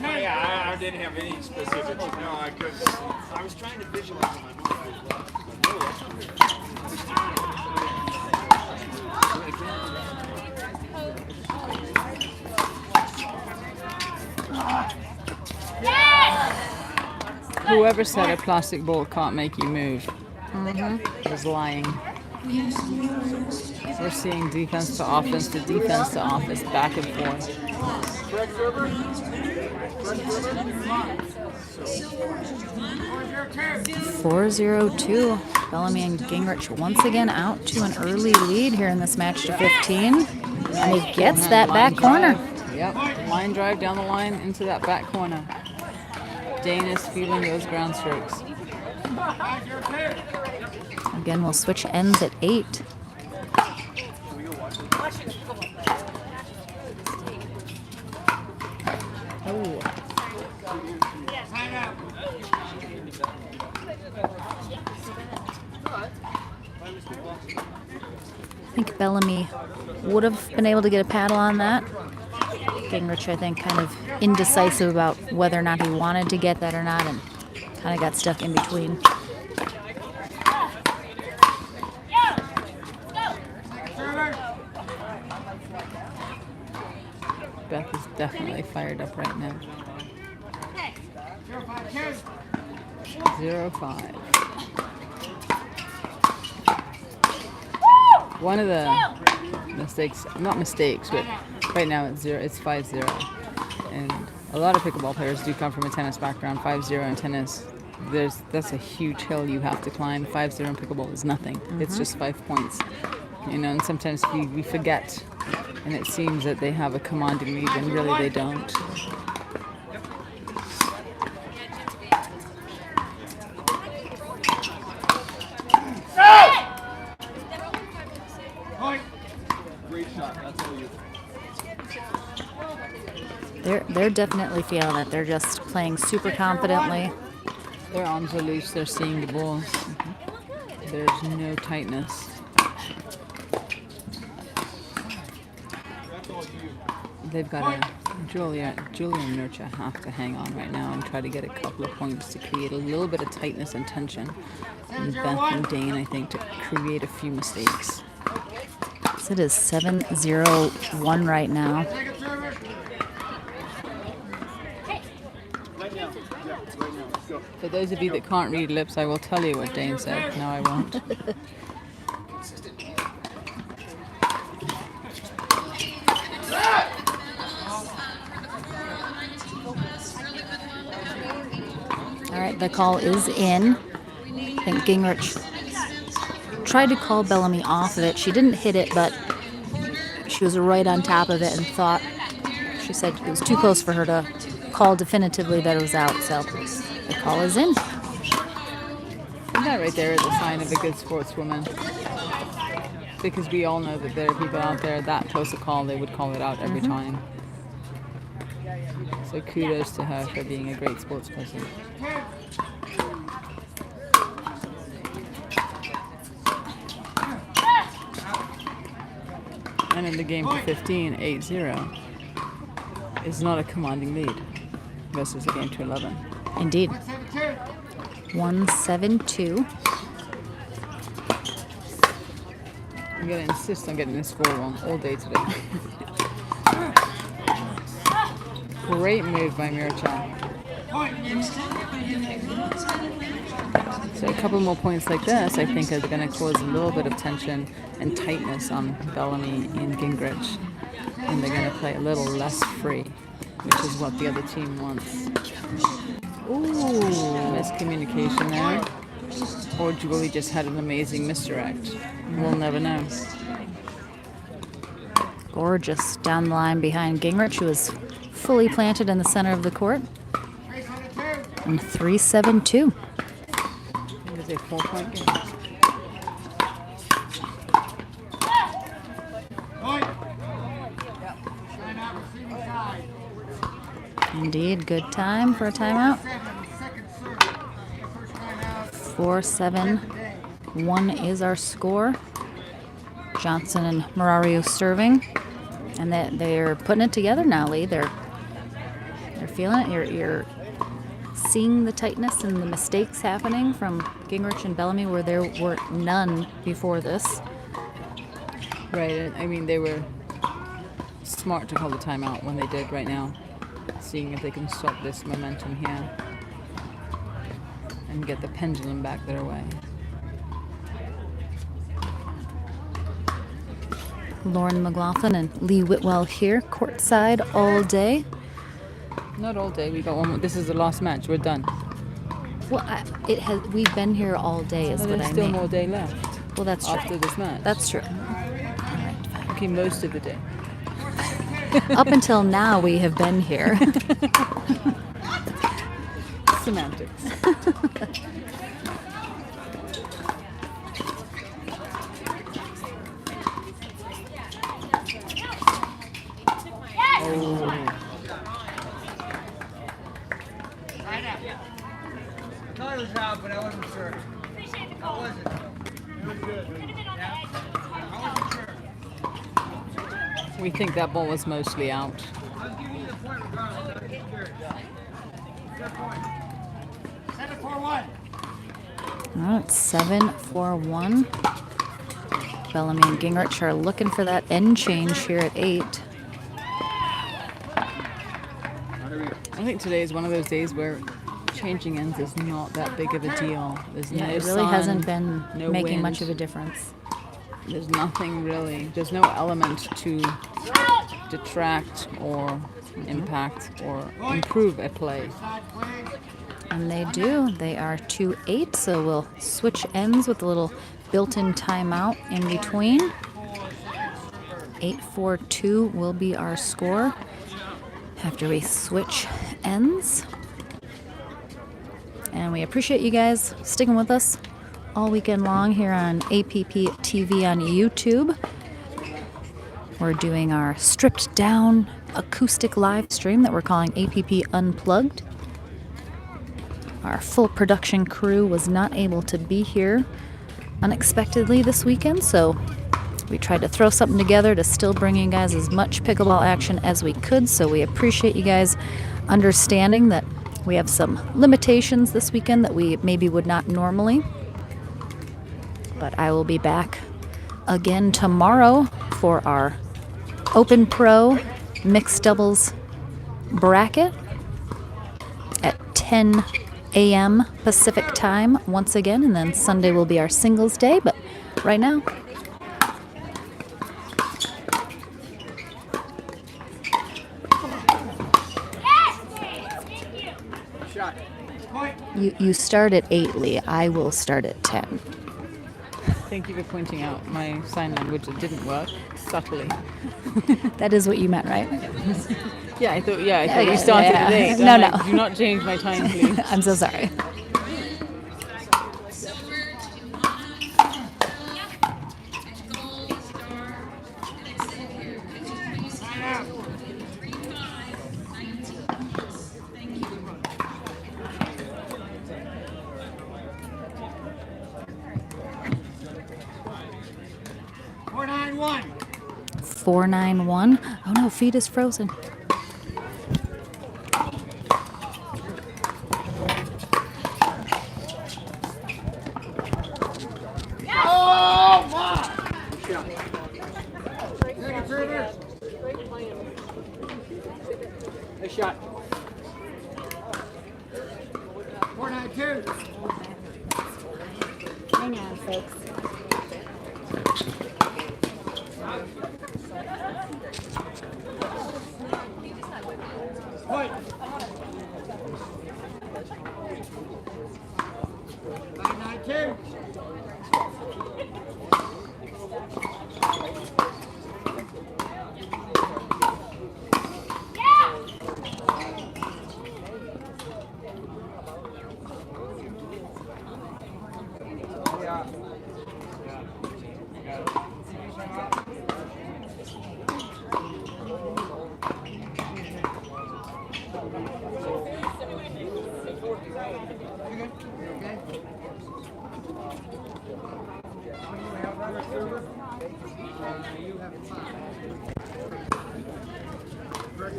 Yeah, I didn't have any specifics. No, I couldn't. I was trying to visualize in my Whoever said a plastic ball can't make you move was lying. We're seeing defense to offense, back and forth. 4-0-2. Bellamy and Gingrich once again out to an early lead here in this match to 15. And he gets that back corner. Yep, line drive down the line into that back corner. Dane is feeling those ground strokes. Again, we'll switch ends at 8. Oh. I think Bellamy would have been able to get a paddle on that. Gingrich, I think, kind of indecisive about whether or not he wanted to get that or not, and kind of got stuck in between. Beth is definitely fired up right now. 0-5. One of the mistakes, not mistakes, but right now it's 5-0. And a lot of pickleball players do come from a tennis background. 5-0 in tennis, that's a huge hill you have to climb. 5-0 in pickleball is nothing. It's just 5 points. You know, and sometimes we forget, and it seems that they have a commanding lead when really they don't. They're definitely feeling it. They're just playing super confidently. Their arms are loose. They're seeing the ball. There's no tightness. They've got Julia and Nurture have to hang on right now and try to get a couple of points to create a little bit of tightness and tension. And Beth and Dane, I think, to create a few mistakes. So it is 7-0-1 right now. For those of you that can't read lips, I will tell you what Dane said. No, I won't. All right, the call is in. I think Gingrich tried to call Bellamy off of it. She didn't hit it, but she was right on top of it and thought, she said it was too close for her to call definitively that it was out. So the call is in. And that right there is a sign of a good sportswoman. Because we all know that there are people out there that close a call, they would call it out every time. So kudos to her for being a great sportsperson. And in the game for 15, 8-0 is not a commanding lead versus a game to 11. Indeed. 1-7-2. I'm going to insist on getting this score wrong all day today. Great move by Mirachan. So a couple more points like this, I think, are going to cause a little bit of tension and tightness on Bellamy and Gingrich. And they're going to play a little less free, which is what the other team wants. Ooh, miscommunication there. Or Julie just had an amazing misdirect. We'll never know. Gorgeous down the line behind Gingrich, who was fully planted in the center of the court. And 3-7-2. It was a 4-point game. Indeed, good time for a timeout. 4-7-1 is our score. Johnson and Morariu serving, and they're putting it together now, Lee. They're feeling it. You're seeing the tightness and the mistakes happening from Gingrich and Bellamy where there were none before this. Right. I mean, they were smart to call the timeout when they did right now, seeing if they can stop this momentum here and get the pendulum back their way. Lauren McLaughlin and Lee Whitwell here, courtside all day. Not all day. We got one more. This is the last match. We're done. Well, we've been here all day, is But what there's I still mean. more day left Well, that's true. after this match. That's true. Okay, most of the day. Up until now, we have been here. Semantics. I thought it was out, but I wasn't sure. How was it? It was good. Yeah? I wasn't sure. We think that ball was mostly out. I'll give you the point regardless. I'm just curious. Fair point. 7-4-1. Oh, it's 7-4-1. Bellamy and Gingrich are looking for that end change here at 8. I think today is one of those days where changing ends is not that big of a deal. There's no It really sun, hasn't been no making wind. much of a difference. There's nothing really. There's no element to detract or impact or improve a play. And they do. They are 2-8, so we'll switch ends with a little built-in timeout in between. 8-4-2 will be our score after we switch ends. And we appreciate you guys sticking with us all weekend long here on APP TV on YouTube. We're doing our stripped down acoustic live stream that we're calling APP Unplugged. Our full production crew was not able to be here unexpectedly this weekend, so we tried to throw something together to still bring you guys as much pickleball action as we could. So we appreciate you guys understanding that we have some limitations this weekend that we maybe would not normally. But I will be back again tomorrow for our Open Pro Mixed Doubles bracket at 10 a.m. Pacific time once again, and then Sunday will be our singles day. But right now, Shot. Point. you start at 8, Lee. I will start at 10. Thank you for pointing out my sign language that didn't work subtly. That is what you meant, right? Yeah, I thought yeah, you started yeah. at 8. No, I'm no. like, do not change my time, please. I'm so sorry. Four, 9-1. 4-9-1. Oh no, feet is frozen. Oh, my! Second server. Nice shot. 4-9-2. Hang on, folks. Point. 9-9-2.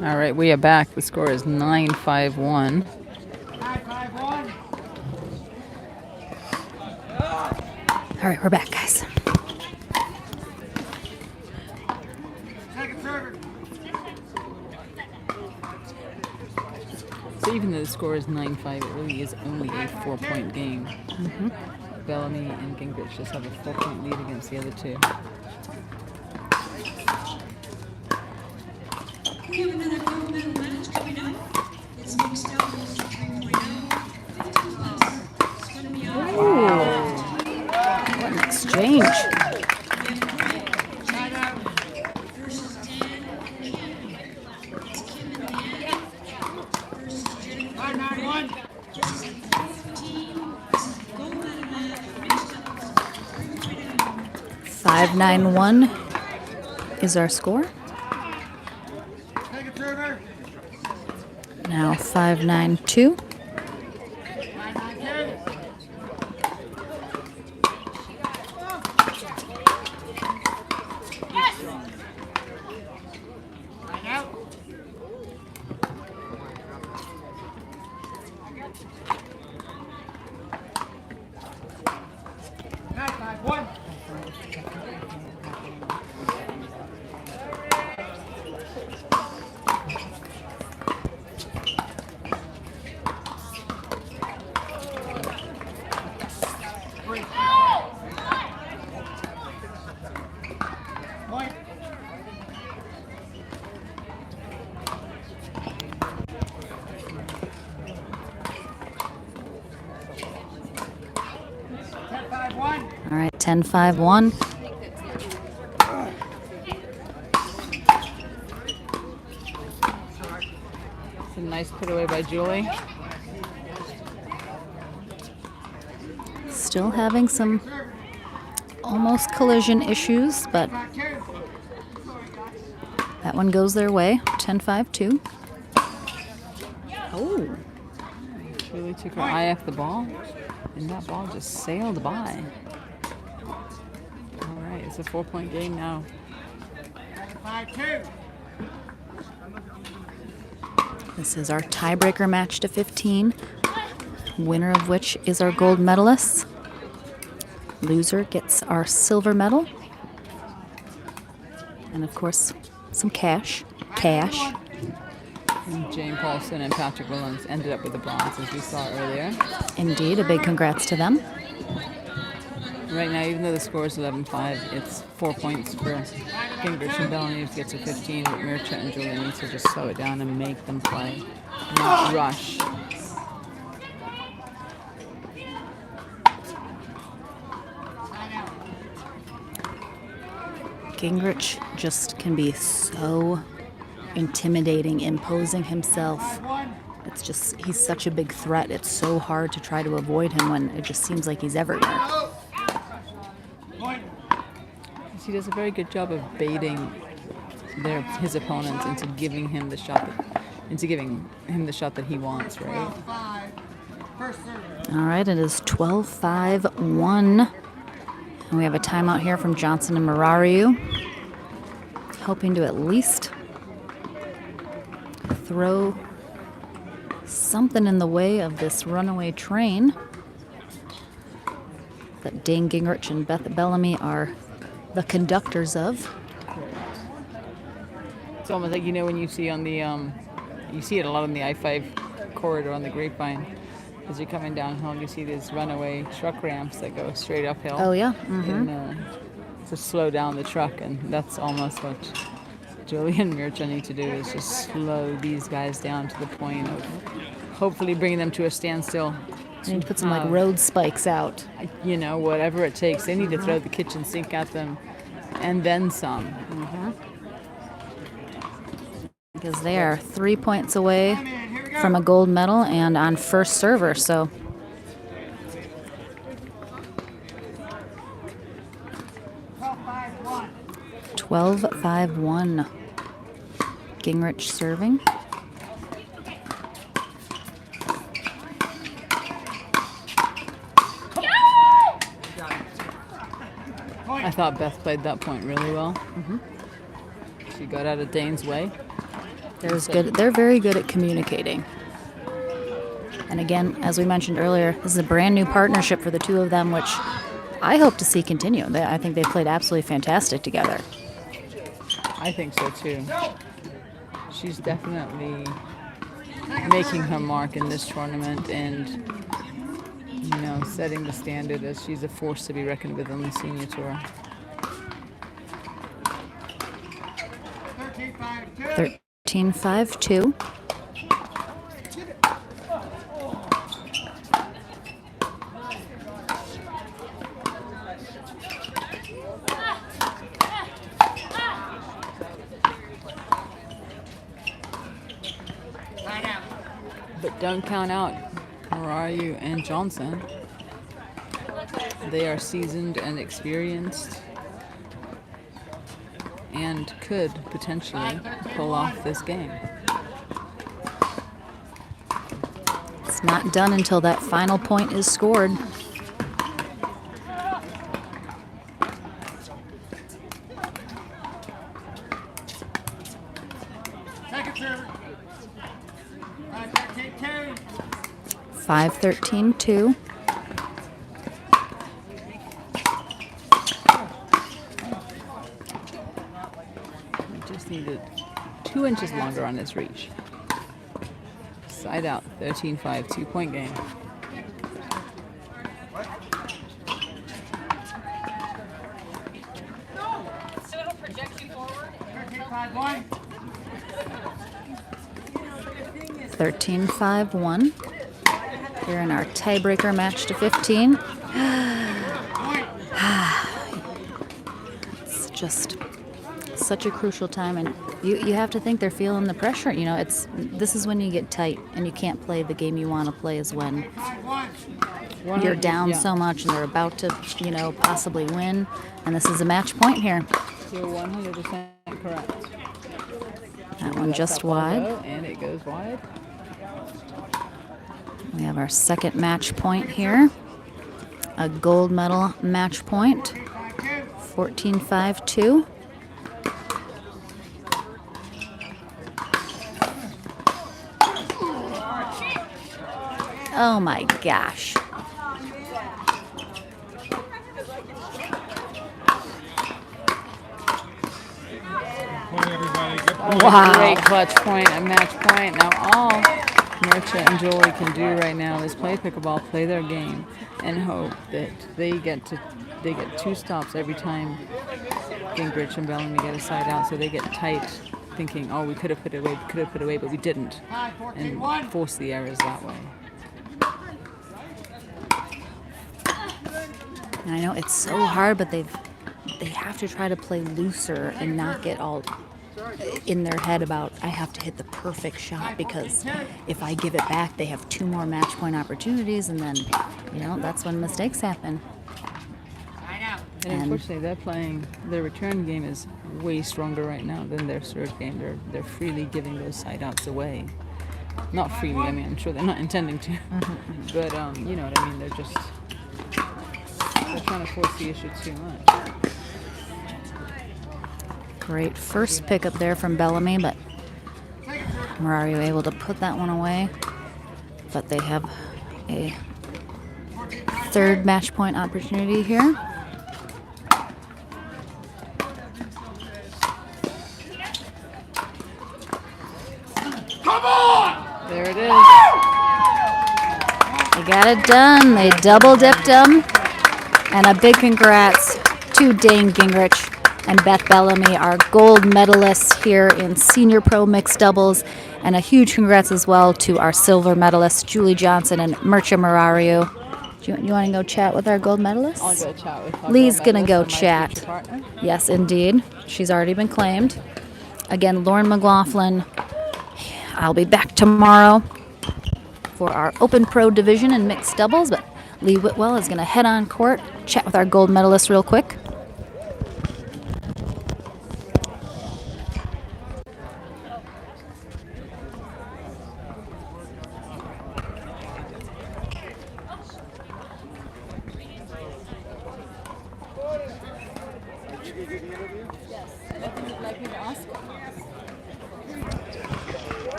All right, we are back. The score is 9-5-1. 9-5-1. All right, we're back, guys. Second server. So even though the score is 9-5, it really is only a 4-point game. Mm-hmm. Bellamy and Gingrich just have a 4-point lead against the other two. We have another gold medal match coming up. It's mixed doubles 3.0, 50 plus. It's going to be on. What an exchange. Versus Dan Kim. 5-9-1 is our score. Now 5-9-2. All right, 10-5-1. It's a nice put away by Julie. Still having some almost collision issues, but that one goes their way. 10-5-2. Oh, Julie took her eye off the ball, and that ball just sailed by. All right, it's a 4-point game now. 5-2. this is our tiebreaker match to 15, winner of which is our gold medalist. Loser gets our silver medal. And of course, some cash. And Jane Paulson and Patrick Williams ended up with the bronze, as we saw earlier. Indeed, a big congrats to them. Right now, even though the score is 11-5, it's 4 points for Gingrich and Bellamy to get to 15, but Mircha and Julie need to just slow it down and make them play, not rush. Gingrich just can be so intimidating, imposing himself. It's just, he's such a big threat. It's so hard to try to avoid him when it just seems like he's everywhere. He does a very good job of baiting his opponents into giving him the shot that he wants, right? All right, it is 12-5-1. And we have a timeout here from Johnson and Morariu, hoping to at least throw something in the way of this runaway train that Dane Gingrich and Beth Bellamy are the conductors of. It's almost like, when you see on the, you see it a lot on the I-5 corridor on the Grapevine. As you're coming downhill, you see these runaway truck ramps that go straight uphill. Oh, yeah. And, to slow down the truck, and that's almost what Julie and Mircha need to do, is just slow these guys down to the point of hopefully bringing them to a standstill. They need to put some road spikes out. Whatever it takes. They need to throw the kitchen sink at them and then some. Because they are 3 points away from a gold medal and on first server, so. $12-5-1. 12-5-1. Gingrich serving. I thought Beth played that point really well. She got out of Dane's way. They're very good at communicating. And again, as we mentioned earlier, this is a brand new partnership for the two of them, which I hope to see continue. I think they played absolutely fantastic together. I think so too. She's definitely making her mark in this tournament and, setting the standard as she's a force to be reckoned with on the senior tour. 13-5-2. 13-5-2. But don't count out Morariu and Johnson. They are seasoned and experienced. and could potentially pull off this game. It's not done until that final point is scored. Second serve. 5-13-2. 5-13-2. Just needed 2 inches longer on his reach. Side out, 13-5, 2-point game. So it'll project you forward. 13-5-1. 13-5-1. Here in our tiebreaker match to 15. It's just such a crucial time, and you have to think they're feeling the pressure. You know, this is when you get tight and you can't play the game you want to play, is when you're down so much and they're about to, you know, possibly win, and this is a match point here. You're 100% correct. That one just wide. And it goes wide. We have our second match point here. A gold medal match point. 14-5-2. Oh my gosh. Wow. Great clutch point, a match point. Now all Mircha and Jolie can do right now is play pickleball, play their game, and hope that they get 2 stops every time Gingrich and Bellamy get a side out, so they get tight, thinking, oh, we could have put it away, but we didn't, and force the errors that way. And I know it's so hard, but they have to try to play looser and not get all in their head about, I have to hit the perfect shot, because if I give it back, they have 2 more match point opportunities, and then, you know, that's when mistakes happen. And unfortunately, their return game is way stronger right now than their serve game. They're freely giving those side outs away. Not freely, I mean, I'm sure they're not intending to, but you know what I mean. They're trying to force the issue too much. Great first pickup there from Bellamy, but Morariu able to put that one away. But they have a third match point opportunity here. There it is. They got it done. They double dipped them. And a big congrats to Dane Gingrich and Beth Bellamy, our gold medalists here in senior pro mixed doubles. And a huge congrats as well to our silver medalists, Julie Johnson and Mircha Morariu. You want to go chat with our gold medalists? I'll go chat with her. Lee's going to go chat. Yes, indeed. She's already been claimed. Again, Lauren McLaughlin. I'll be back tomorrow for our Open Pro division and mixed doubles, but Lee Whitwell is going to head on court, chat with our gold medalists real quick.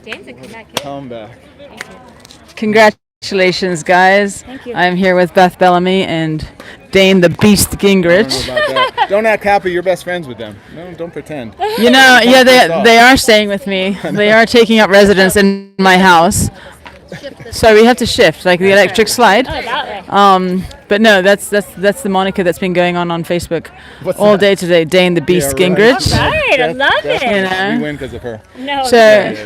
Dane's a comeback kid. Comeback. Congratulations, guys. Thank you. I'm here with Beth Bellamy and Dane the Beast Gingrich. About that. Don't act happy you're best friends with them. No, don't pretend. You know, yeah, they are staying with me. They are taking up residence in my house. So we have to shift, like the electric slide. Oh, that way. But no, that's the moniker that's been going on Facebook What's all that? day today. Dane the Beast Yeah, right. Gingrich. All right, I love it. You know? We win because of her. No.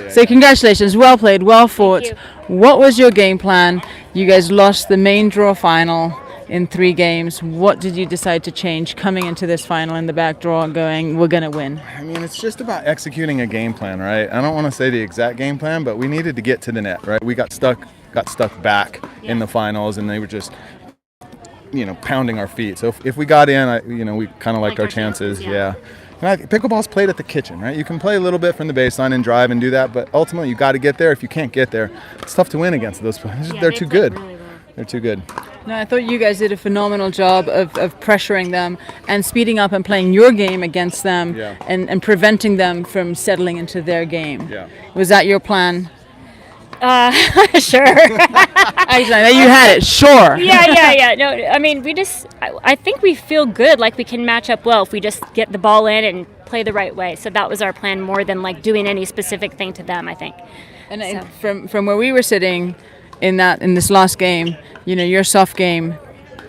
So congratulations, well played, well fought. you. What was your game plan? You guys lost the main draw final, in 3 games. What did you decide to change coming into this final in the back draw, going, we're going to win? I mean, it's just about executing a game plan, right? I don't want to say the exact game plan, but we needed to get to the net, right? We got stuck back in the finals, and they were just, pounding our feet. So if we got in, we kind of liked our chances. Yeah. And pickleball's played at the kitchen, right? You can play a little bit from the baseline and drive and do that, but ultimately you got to get there. If you can't get there, it's tough to win against those players. They're too good. Really well. They're too good. No, I thought you guys did a phenomenal job of pressuring them and speeding up and playing your game against them and preventing them from settling into their game. Yeah. Was that your plan? Sure. You had it, sure. Yeah. No, I mean, I think we feel good, like we can match up well if we just get the ball in and play the right way. So that was our plan more than like doing any specific thing to them, I think. And from where we were sitting in this last game, your soft game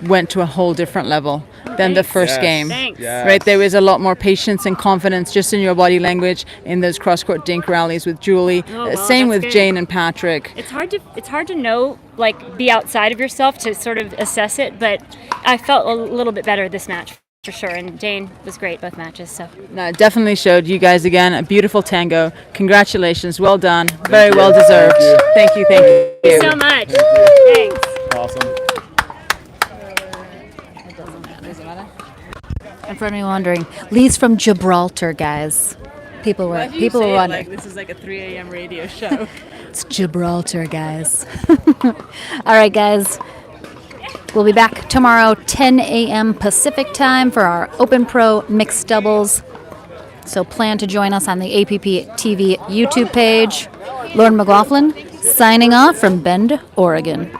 went to a whole different level than the first game. Thanks. Yes. Right, there was a lot more patience and confidence just in your body language in those cross-court dink rallies with Julie. Same with good. Jane and Patrick. It's hard to know, like, be outside of yourself to sort of assess it, but I felt a little bit better this match for sure, and Jane was great both matches. So No, it definitely showed you guys again a beautiful tango. Congratulations, well done, very well deserved. Thank you. Thank you so much. Thanks. Awesome. And for anyone wondering, Lee's from Gibraltar, guys. People were wondering. Like this is like a 3 a.m. radio show. It's Gibraltar, guys. All right, guys. We'll be back tomorrow, 10 a.m. Pacific time for our Open Pro mixed doubles. So plan to join us on the APP TV YouTube page. Lauren McLaughlin signing off from Bend, Oregon.